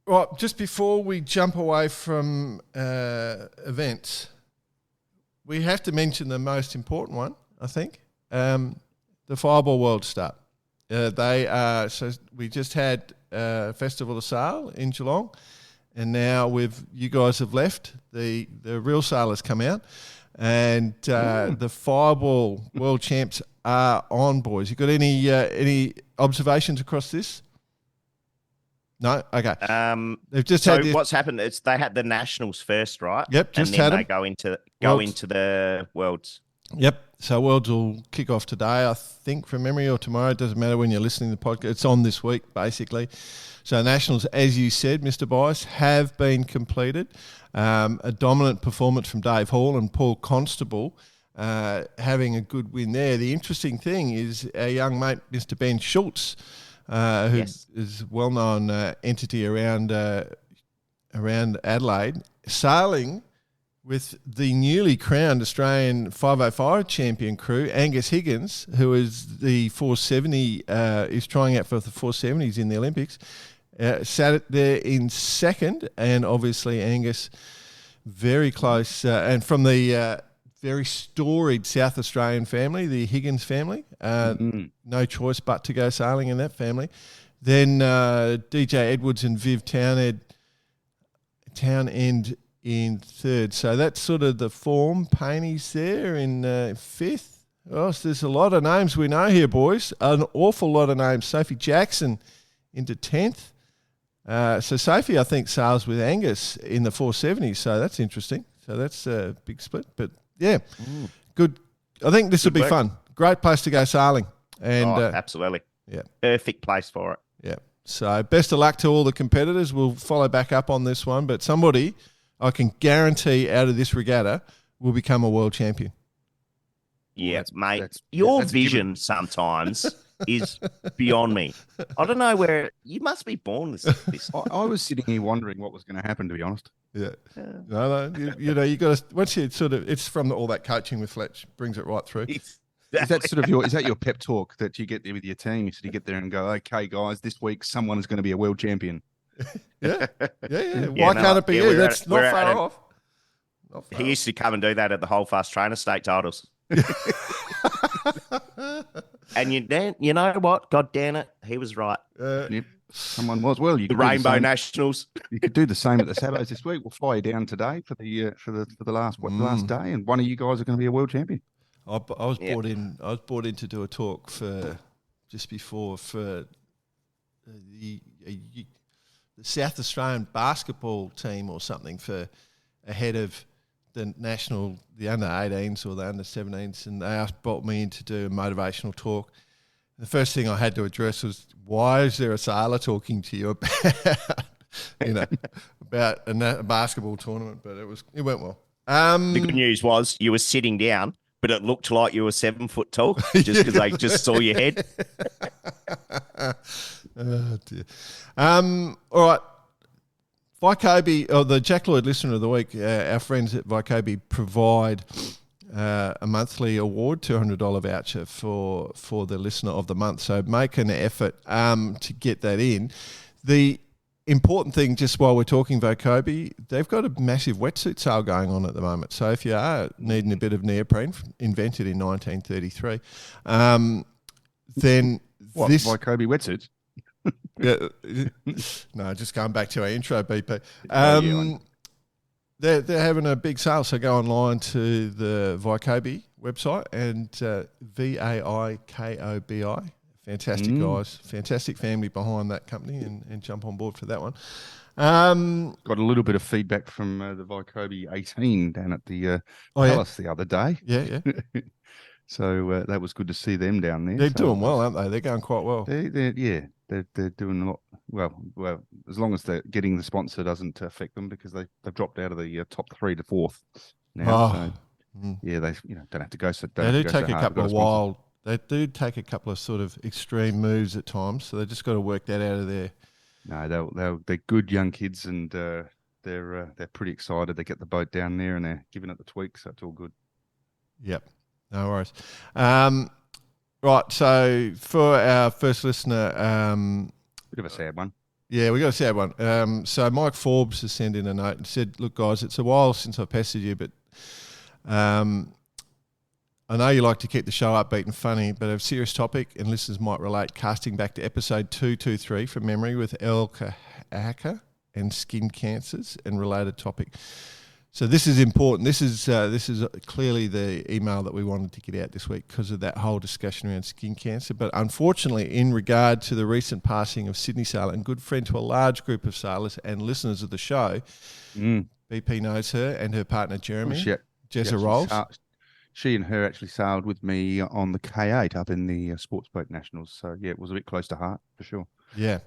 Right, just before we jump away from events, we have to mention the most important one, I think, the Fireball World Start. So we just had Festival of Sail in Geelong, and now you guys have left. The real sail has come out, and the Fireball World Champs are on, boys. You got any observations across this? No? Okay. They've just had what's happened is they had the nationals first, right? Yep, just and then had they them. go into the worlds. Yep. So Worlds will kick off today, I think, from memory, or tomorrow. It doesn't matter when you're listening to the podcast. It's on this week, basically. So Nationals, as you said, Mr. Bice, have been completed. A dominant performance from Dave Hall and Paul Constable having a good win there. The interesting thing is our young mate, Mr. Ben Schultz, who is a well-known entity around Adelaide, sailing with the newly crowned Australian 505 champion crew, Angus Higgins, who is the 470, is trying out for the 470s in the Olympics, sat there in second, and obviously Angus very close, and from the very storied South Australian family, the Higgins family, no choice but to go sailing in that family. Then DJ Edwards and Viv Townend in third. So that's sort of the form. Payne's there in fifth. Oh, so there's a lot of names we know here, boys. An awful lot of names. Sophie Jackson into 10th. So Sophie, I think, sails with Angus in the 470s. So that's interesting. So that's a big split. But yeah, good. I think this will be fun. Great place to go sailing. And absolutely. Yeah. Perfect place for it. Yeah. So best of luck to all the competitors. We'll follow back up on this one. But somebody, I can guarantee, out of this regatta will become a world champion. Yeah, mate. that's Your a given. vision sometimes is beyond me. I don't know where you must be born this. I was sitting here wondering what was going to happen, to be honest. Yeah. No, you know, you got to, once you sort of, it's from all that coaching with Fletch, brings it right through. Is that sort of is that your pep talk that you get there with your team? You sort of get there and go, okay, guys, this week someone is going to be a world champion. Yeah. Why can't it be you? That's not far off. He used to come and do that at the Holdfast Trainer State titles. And you know what? God damn it, he was right. Yep. Someone was. Well, you The could do Rainbow same. Nationals. You could do the same at the Sabbos this week. We'll fly you down today for the last day, and one of you guys are going to be a world champion. I was brought in. I was brought in to do a talk for just before for the South Australian basketball team or something for ahead of the national, the under 18s or the under 17s, and they brought me in to do a motivational talk. The first thing I had to address was, why is there a sailor talking to you about a basketball tournament? But it went well. The good news was you were sitting down, but it looked like you were 7 foot tall just because they just saw your head. Oh dear. All right. Vycobi, or the Jack Lloyd Listener of the Week, our friends at Vycobi provide a monthly award, $200 voucher for the Listener of the Month. So make an effort to get that in. The important thing, just while we're talking Vycobi, they've got a massive wetsuit sale going on at the moment. So if you are needing a bit of neoprene, invented in 1933, then What, Vycobi wetsuits? Yeah, no, just going back to our intro, BP. They're having a big sale, so go online to the Vycobi website and Vaikobi. Fantastic guys, fantastic family behind that company, and jump on board for that one. Got a little bit of feedback from the Vycobi 18 down at the Palace the other day. Yeah. So that was good to see them down there. They're doing well, aren't they? They're going quite well. They're doing a lot well. As long as they're getting the sponsor doesn't affect them, because they've dropped out of the top 3 to 4th now. They don't have to go so. They do take a couple of wild. They do take a couple of sort of extreme moves at times, so they just got to work that out of there. No, they're good young kids, and they're pretty excited. They get the boat down there and they're giving it the tweak, so it's all good. Yep, no worries. Right, so for our first listener, bit of a sad one. Yeah, we got a sad one. So Mike Forbes has sent in a note and said, "Look, guys, it's a while since I've pestered you, but I know you like to keep the show upbeat and funny, but a serious topic, and listeners might relate, casting back to episode 223 from memory with Al-Kahaka and skin cancers and related topic." So this is important. This is clearly the email that we wanted to get out this week because of that whole discussion around skin cancer. But unfortunately, in regard to the recent passing of Sydney sailor and good friend to a large group of sailors and listeners of the show, BP knows her and her partner Jeremy, Jezza Rolls. She and her actually sailed with me on the K8 up in the Sports Boat Nationals. So, yeah, it was a bit close to heart for sure. Yeah.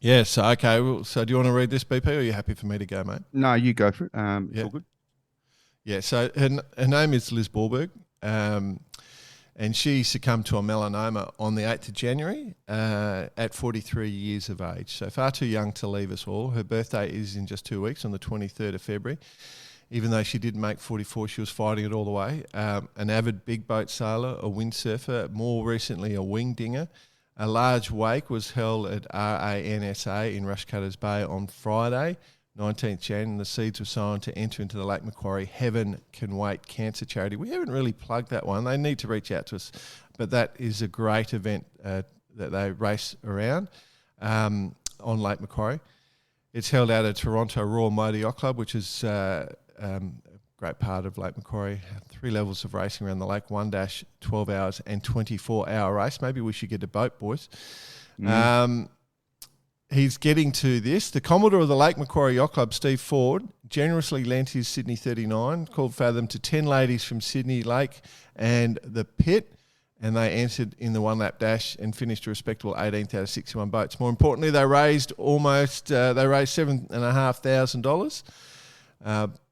Yeah, so, okay. Well, so do you want to read this, BP, or are you happy for me to go, mate? No, you go for it. It's all good. Yeah, so her name is Liz Borberg, and she succumbed to a melanoma on the 8th of January at 43 years of age. So far too young to leave us all. Her birthday is in just 2 weeks on the 23rd of February. Even though she didn't make 44, she was fighting it all the way. An avid big boat sailor, a windsurfer, more recently a wing dinger. A large wake was held at RANSA in Rushcutters Bay on Friday, 19th Jan, and the seeds were sown to enter into the Lake Macquarie Heaven Can Wait Cancer Charity. We haven't really plugged that one. They need to reach out to us. But that is a great event that they race around on Lake Macquarie. It's held out at Toronto Royal Motor Yacht Club, which is a great part of Lake Macquarie. 3 levels of racing around the lake, 1 dash, 12 hours and 24-hour race. Maybe we should get a boat, boys. He's getting to this. The Commodore of the Lake Macquarie Yacht Club, Steve Ford, generously lent his Sydney 39, called Fathom, to 10 ladies from Sydney Lake and the Pit, and they entered in the 1-lap dash and finished a respectable 18th out of 61 boats. More importantly, they raised $7,500.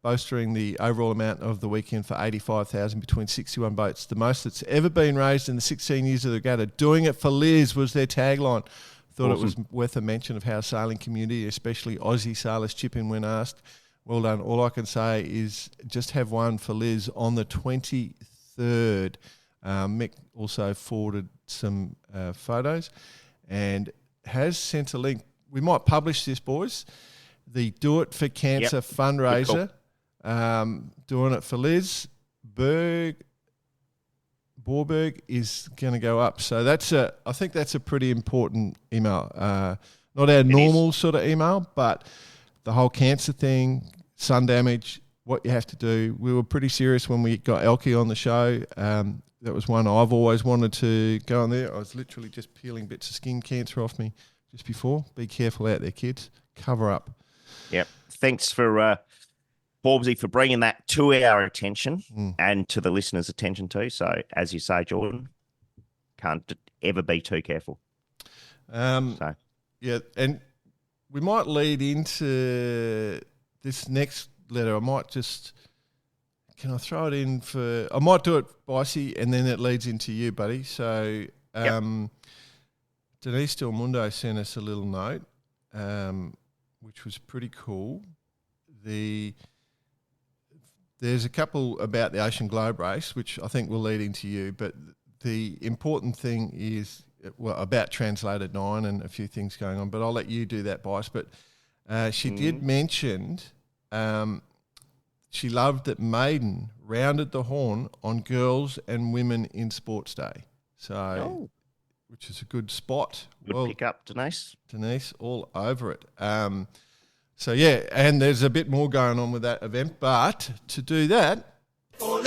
bolstering the overall amount of the weekend for 85,000 between 61 boats, the most that's ever been raised in the 16 years of the regatta. Doing it for Liz was their tagline. Thought It was worth a mention of how sailing community, especially Aussie sailors, chip in when asked. Well done. All I can say is just have one for Liz on the 23rd. Mick also forwarded some photos and has sent a link. We might publish this, boys. The Do It for Cancer fundraiser. Doing it for Liz. Borberg is going to go up. So I think that's a pretty important email. Not our normal sort of email, but the whole cancer thing, sun damage, what you have to do. We were pretty serious when we got Elkie on the show. That was one I've always wanted to go on there. I was literally just peeling bits of skin cancer off me just before. Be careful out there, kids. Cover up. Yep. Thanks for Forbesy for bringing that to our attention and to the listeners' attention too. So, as you say, Jordan, can't ever be too careful. Yeah, and we might lead into this next letter. I might just... Can I throw it in for... I might do it, Bicey, and then it leads into you, buddy. So Denise Del Mundo sent us a little note, which was pretty cool. There's a couple about the Ocean Globe race, which I think will lead into you, but the important thing is about Translated 9 and a few things going on, but I'll let you do that, Bice. But she did mention... she loved that Maiden rounded the horn on Girls and Women in Sports Day. So, which is a good spot. Good pick up, Denise. Denise, all over it. So, yeah, and there's a bit more going on with that event. But to do that... Ole, ole, ole,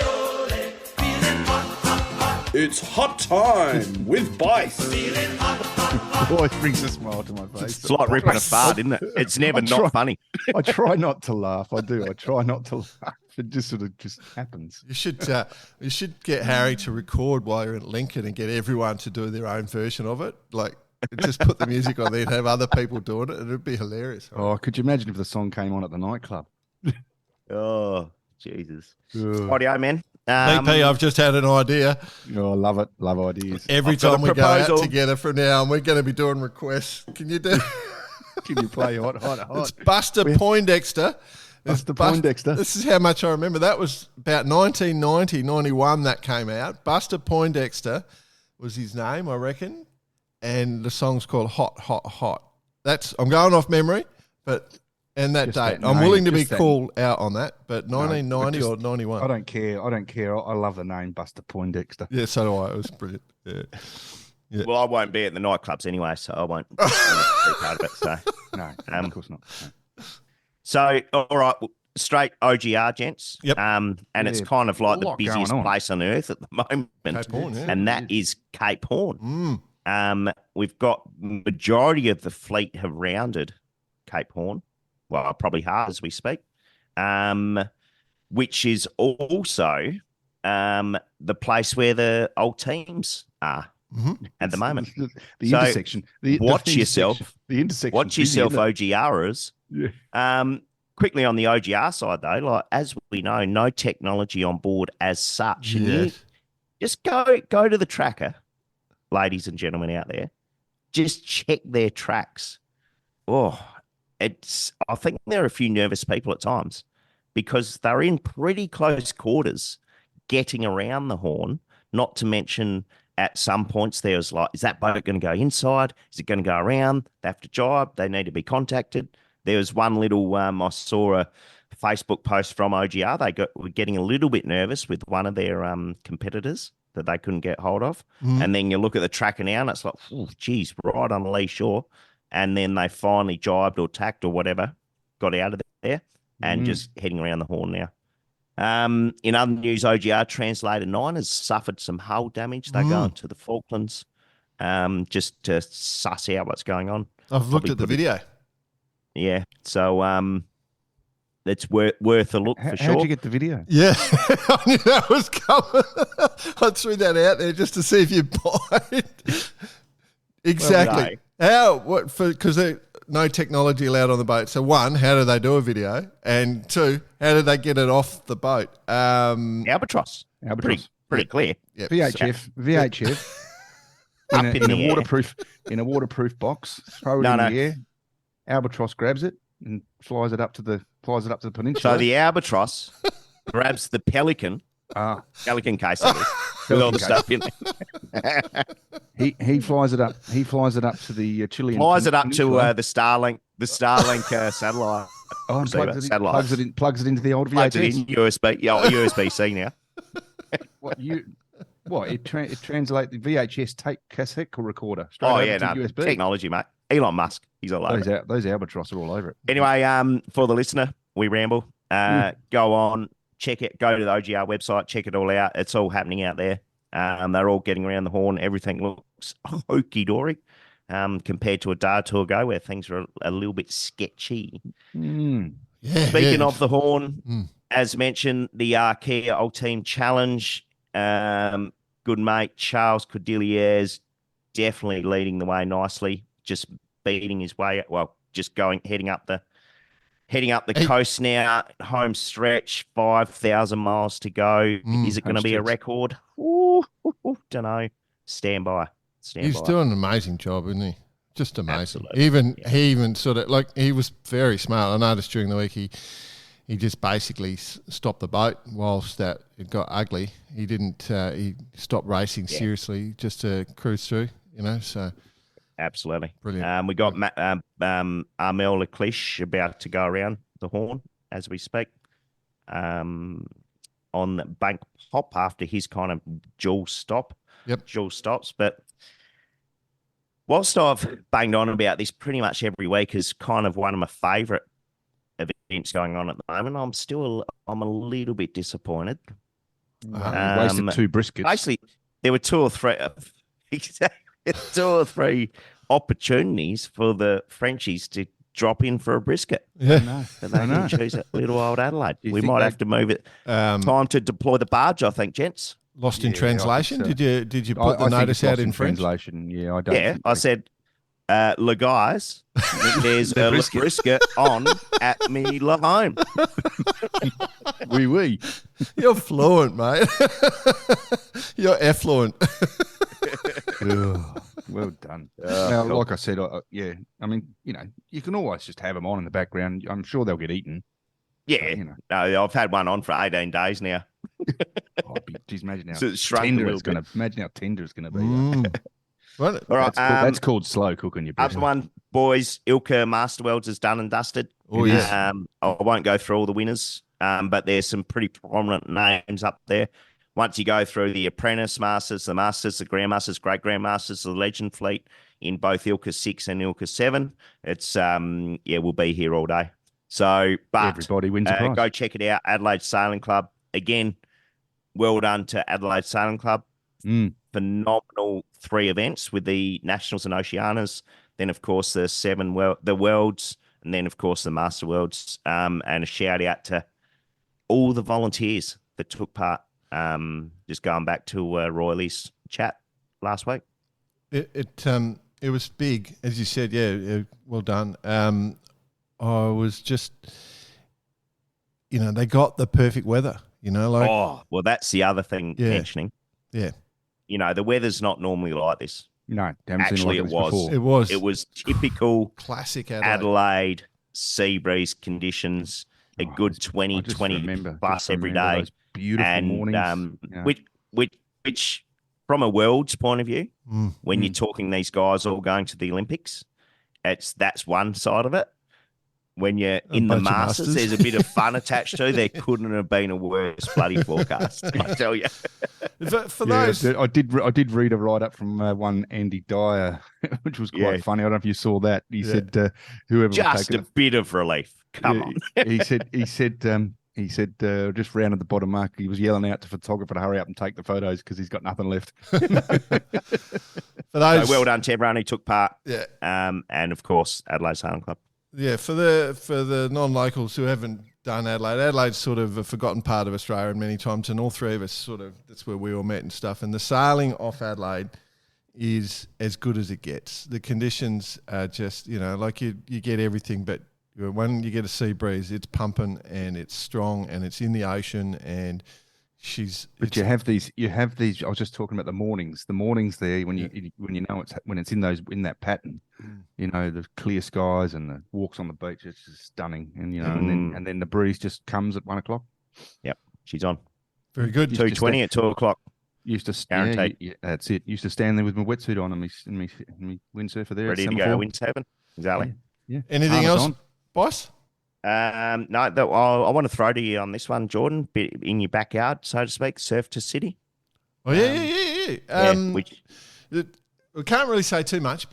ole. Feeling hot, hot, hot. It's hot time with Bice. Feeling hot, hot, hot. Always brings a smile to my face. It's like ripping a fart, isn't it? It's never not funny. I try not to laugh. I do. I try not to laugh. It just sort of happens. You should get Harry to record while you're at Lincoln and get everyone to do their own version of it. Like, just put the music on there and have other people doing it, and it'd be hilarious. Right? Oh, could you imagine if the song came on at the nightclub? Oh, Jesus. Audio, man. BP, I've just had an idea. Oh, I love it. Love ideas. Every time we go out together from now on, we're going to be doing requests. Can you do? Can you play hot? It's Buster Poindexter. Buster Poindexter. This is how much I remember. That was about 1990, 91 that came out. Buster Poindexter was his name, I reckon. And the song's called Hot, Hot, Hot. I'm going off memory, but... And that date. I'm willing to be called out on that, but 1990 or 91. I don't care. I love the name Buster Poindexter. Yeah, so do I. It was brilliant. Yeah. Well, I won't be at the nightclubs anyway, so I won't be part of it. So. No, of course not. No. So, all right, straight OGR, gents. Yep. And it's kind of like the busiest place on earth at the moment. Cape Horn, yeah. And that is Cape Horn. We've got majority of the fleet have rounded Cape Horn. Well, probably hard as we speak, which is also the place where the old teams are at the moment. The intersection. Watch yourself. The intersection. Watch yourself, OGRers. Yeah. Quickly on the OGR side, though, like as we know, no technology on board as such. Yes. Just go to the tracker, ladies and gentlemen out there. Just check their tracks. I think there are a few nervous people at times because they're in pretty close quarters getting around the horn, not to mention at some points there's like, is that boat going to go inside? Is it going to go around? They have to jibe. They need to be contacted. There was one little, I saw a Facebook post from OGR. Were getting a little bit nervous with one of their competitors that they couldn't get hold of. And then you look at the tracker now and it's like, oh, geez, right on the lee shore. And then they finally jibed or tacked or whatever, got out of there and just heading around the horn now. In other news, OGR Translated 9 has suffered some hull damage. They're going to the Falklands just to suss out what's going on. I've looked at the video. Yeah, so it's worth a look for sure. How'd you get the video? Yeah, I knew that was coming. I threw that out there just to see if you buy it. Exactly. Well, How? What? Because no technology allowed on the boat. So one, how do they do a video? And two, how do they get it off the boat? Albatross. Pretty clear. Yep. VHF. Up in in the air. in a waterproof box, throw it in the air. Albatross grabs it and flies it up to the peninsula. So the albatross grabs the pelican, pelican case, I guess, with all the stuff in there. he flies it up. He flies it up to the Chilean. Flies it up to peninsula. the Starlink satellite. Oh, and Satellite. plugs it into the old Plugs it VHS. in USB. Yeah, USB-C now. It translates the VHS tape cassette recorder straight over to USB. Technology, mate. Elon Musk, he's all over it. Those albatross are all over it. Anyway, for the listener, we ramble. Go on, check it. Go to the OGR website, check it all out. It's all happening out there. They're all getting around the horn. Everything looks hokey dory compared to a day or two ago where things were a little bit sketchy. Yeah, Speaking of the horn, as mentioned, the Kia Old Team Challenge. Good mate Charles Cordeliers definitely leading the way nicely, just beating his way. Well, just heading up the coast now. Home stretch, 5,000 miles to go. Is it going to be a record? Don't know. Stand by. He's doing an amazing job, isn't he? Just amazing. Absolutely. He even sort of he was very smart. I noticed during the week he just basically stopped the boat whilst that it got ugly. He didn't. He stopped racing seriously just to cruise through. So absolutely brilliant. We got Armel Leclerc about to go around the horn as we speak. On the bank hop after his kind of dual stops. But whilst I've banged on about this pretty much every week is kind of one of my favourite events going on at the moment, I'm a little bit disappointed. Wasted 2 briskets. Basically, there were 2 or 3 opportunities for the Frenchies to drop in for a brisket. Yeah, but they didn't choose it. Little old Adelaide. We might have to move it. Time to deploy the barge, I think, gents. Lost in translation. I think so. Did you put the notice out in French? Translation? Yeah, I don't. Yeah, I said, "Le guys, there's a brisket on at me la home." Oui. You're fluent, mate. You're effluent. Well done. Now, like I said, I mean, you can always just have them on in the background. I'm sure they'll get eaten. Yeah, no, I've had one on for 18 days now. Geez, imagine how tender it's going to. Imagine how tender it's going to be. Right. All right, that's called slow cooking. Your other one, boys. Ilka Masterworlds is done and dusted. Oh yes. I won't go through all the winners, but there's some pretty prominent names up there. Once you go through the Apprentice Masters, the Masters, the Grandmasters, Great Grandmasters, the Legend Fleet in both Ilka 6 and Ilka 7, it's we'll be here all day. So, but everybody wins a prize. Go check it out. Adelaide Sailing Club. Again, well done to Adelaide Sailing Club. Phenomenal 3 events with the Nationals and Oceanas. Then, of course, the Worlds, and then, of course, the Master Worlds. And a shout out to all the volunteers that took part. Just going back to Roylie's chat last week. It was big, as you said. Yeah, well done. I was just, they got the perfect weather. Well, that's the other thing mentioning. Yeah. The weather's not normally like this. No, actually, it was. Before. It was typical classic Adelaide sea breeze conditions. A good 20 plus every day. Those beautiful mornings. Which, from a world's point of view, when you're talking these guys all going to the Olympics, that's one side of it. When you're in the Masters, there's a bit of fun attached to. There couldn't have been a worse bloody forecast, I tell you. For those, I did read a write up from one Andy Dyer, which was quite funny. I don't know if you saw that. He said, "Whoever just a bit of relief. Come on." He said, just round at the bottom mark, he was yelling out to photographer to hurry up and take the photos because he's got nothing left. For those, so well done to everyone who took part. Yeah. And of course, Adelaide Sailing Club. Yeah, for the non-locals who haven't done Adelaide, Adelaide's sort of a forgotten part of Australia, and many times, and all 3 of us that's where we all met and stuff. And the sailing off Adelaide is as good as it gets. The conditions are just, like you get everything, but when you get a sea breeze, it's pumping and it's strong and it's in the ocean and But you have these. I was just talking about the mornings. The mornings there when when it's in that pattern, the clear skies and the walks on the beach. It's just stunning, and then the breeze just comes at 1 o'clock. Yep, she's on. Very good. 2:20 at 2 o'clock. Used to that's it. Used to stand there with my wetsuit on and me windsurfer there, ready to go windsurfing. Exactly. Yeah. Anything else, boss? No, I want to throw to you on this one, Jordan, in your backyard, so to speak, surf to city. Oh, yeah. We can't really say too much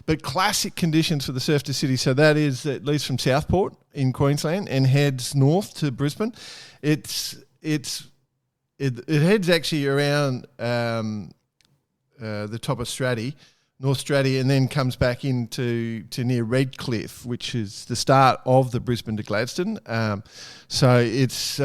but classic conditions for the surf to city. So that is, it leaves from Southport in Queensland and heads north to Brisbane. It heads actually around the top of North Straddie, and then comes back to near Redcliffe, which is the start of the Brisbane to Gladstone. So it's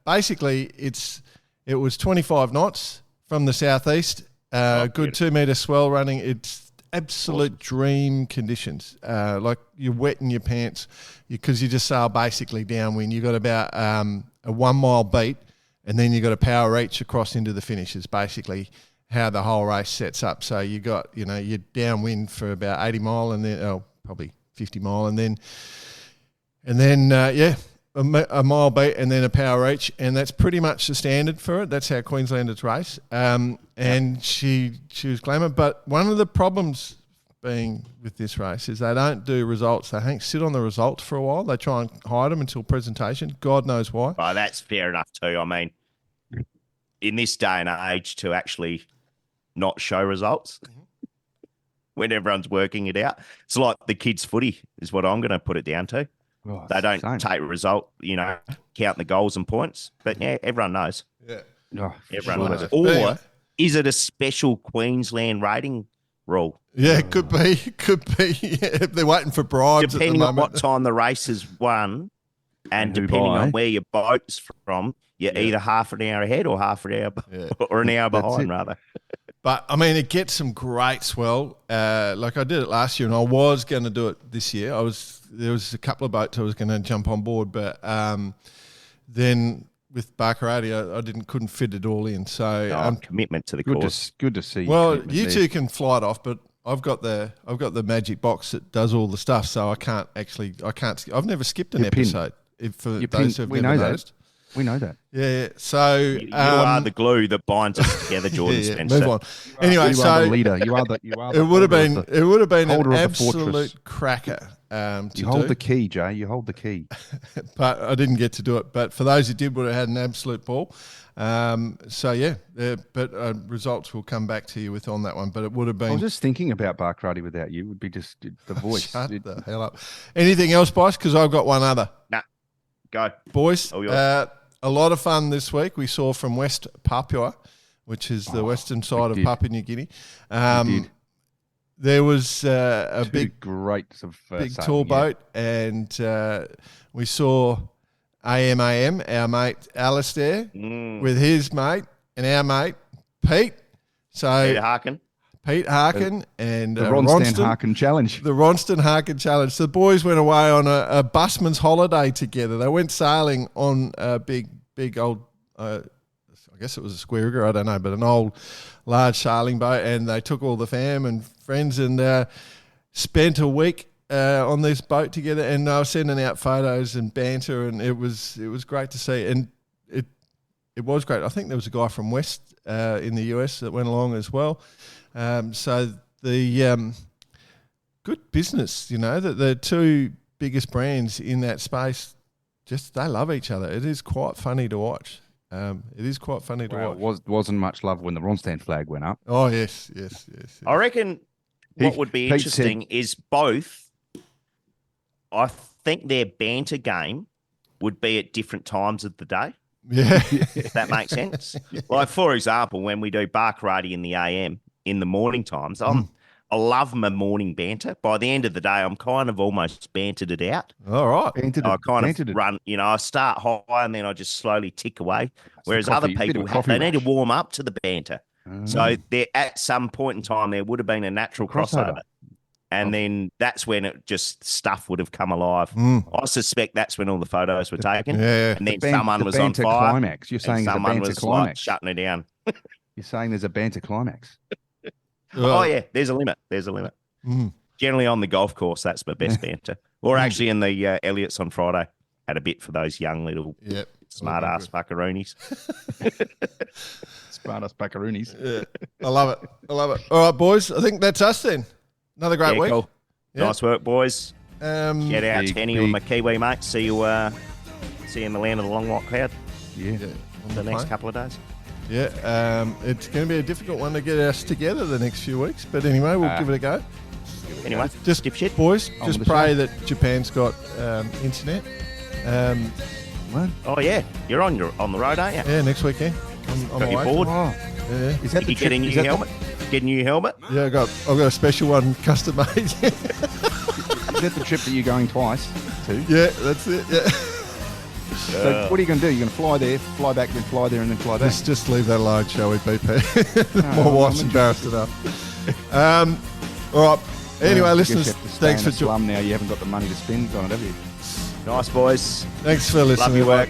basically it was 25 knots from the southeast. Good 2 metre swell running. It's absolute dream conditions. Like you're wetting your pants because you just sail basically downwind. You've got about a 1 mile beat, and then you've got a power reach across into the finishes, basically how the whole race sets up. So you got, you're downwind for about 80 mile and then probably 50 mile and then a mile beat and then a power reach, and that's pretty much the standard for it. That's how Queenslanders race. And she was glamour, but one of the problems being with this race is they don't do results. They sit on the results for a while. They try and hide them until presentation. God knows why. Oh, that's fair enough too. I mean, in this day and age, to actually not show results when everyone's working it out, it's like the kids' footy is what I'm going to put it down to. Oh, they don't take result, count the goals and points. But yeah, everyone knows. Yeah, everyone knows. Or is it a special Queensland rating rule? Yeah, it could be. It could be. Yeah, they're waiting for bribes. Depending at the on moment. what time the race is won, and depending on where your boat's from, you're either half an hour ahead or half an hour or an hour behind, rather. But I mean, it gets some great swell. Like I did it last year, and I was going to do it this year. There was a couple of boats I was going to jump on board, but then with Barkarati, I couldn't fit it all in. So commitment to the course. Good to see. Well, you two can fly it off, but I've got the magic box that does all the stuff, so I can't. I've never skipped an episode. For those who've never noticed. We know that. Yeah. So you are the glue that binds us together, Jordan Spencer. Move on. Anyway, you are the leader. You are the. It would have been an absolute cracker. You hold the key, Jay. You hold the key. But I didn't get to do it. But for those who did, would have had an absolute ball. But results will come back to you with on that one. But it would have been. I was just thinking about Barkarati without you. It would be just the voice. Shut the hell up. Anything else, boys? Because I've got one other. Nah, go, boys. A lot of fun this week. We saw from West Papua, which is the western side of Papua New Guinea. There was a big tall boat, and we saw AMAM, our mate Alistair, with his mate and our mate Pete. So Pete Harkin and the Ronston Harkin Challenge. The Ronston Harkin Challenge. So the boys went away on a busman's holiday together. They went sailing on a big old, I guess it was a square rigger, I don't know, but an old large sailing boat, and they took all the fam and friends and spent a week on this boat together, and they were sending out photos and banter, and it was great to see, and it was great. I think there was a guy from West in the US that went along as well. So the good business, that the two biggest brands in that space, they love each other. It is quite funny to watch. It wasn't much love when the Ronstand flag went up. Oh, yes. I reckon what would be interesting is both. I think their banter game would be at different times of the day. Yeah. If that makes sense. Like, for example, when we do Barkarati in the AM in the morning times, I love my morning banter. By the end of the day, I'm kind of almost bantered it out. All right. I kind of run, I start high and then I just slowly tick away. Whereas other people, they need to warm up to the banter. So there, at some point in time, there would have been a natural crossover. And then that's when stuff would have come alive. I suspect that's when all the photos were taken. Yeah. And then someone was on fire. Climax. You're saying there's a someone banter was climax. shutting it down. You're saying there's a banter climax. Oh yeah, there's a limit. There's a limit. Generally on the golf course, that's my best banter. Or actually in the Elliots on Friday, had a bit for those young little smart ass fuckaroonies. Smart ass buckaroonies. Yeah. I love it. All right, boys. I think that's us then. Another great week. Cool. Yeah. Nice work, boys. Shout out to any of my Kiwi mates. See you in the land of the long white cloud. Yeah. The next couple of days. Yeah. It's going to be a difficult one to get us together the next few weeks, but anyway, we'll give it a go. Anyway, just dipshit. Boys, On just the pray show. that Japan's got internet. What? Oh yeah, you're on the road, aren't you? Yeah, next weekend. I'm Got your away. board. Oh, Yeah. is that Did the you get a new helmet? Get a new helmet? Yeah, I've got a special one custom made. Is that the trip that you're going twice to? Yeah, that's it. Yeah. So what are you going to do? You're going to fly there, fly back, then fly there, and then fly back? Just leave that alone, shall we, BP? My No, wife's I'm embarrassed enough. All right. Anyway, I guess listeners, you have to stay thanks in for a slum now. You haven't got the money to spend on it, have you? Nice, boys. thanks for listening. Love your work.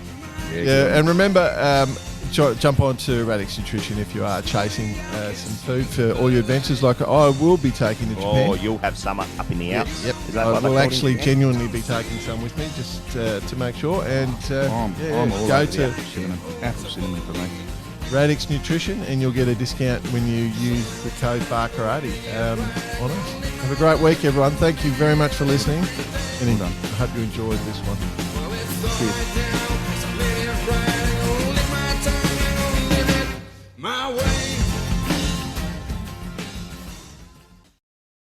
Yeah, and remember, jump on to Radix Nutrition if you are chasing some food for all your adventures. Like I will be taking to Japan. Oh, you'll have some up in the Alps. Yep. Is that I what they will call it in actually Japan? genuinely be taking some with me just to make sure. And I'm all go over the to apple cinnamon. Apple cinnamon for me. Radix Nutrition and you'll get a discount when you use the code BARKARATE on us. Have a great week, everyone. Thank you very much for listening. And I hope you enjoyed this one. Cheers.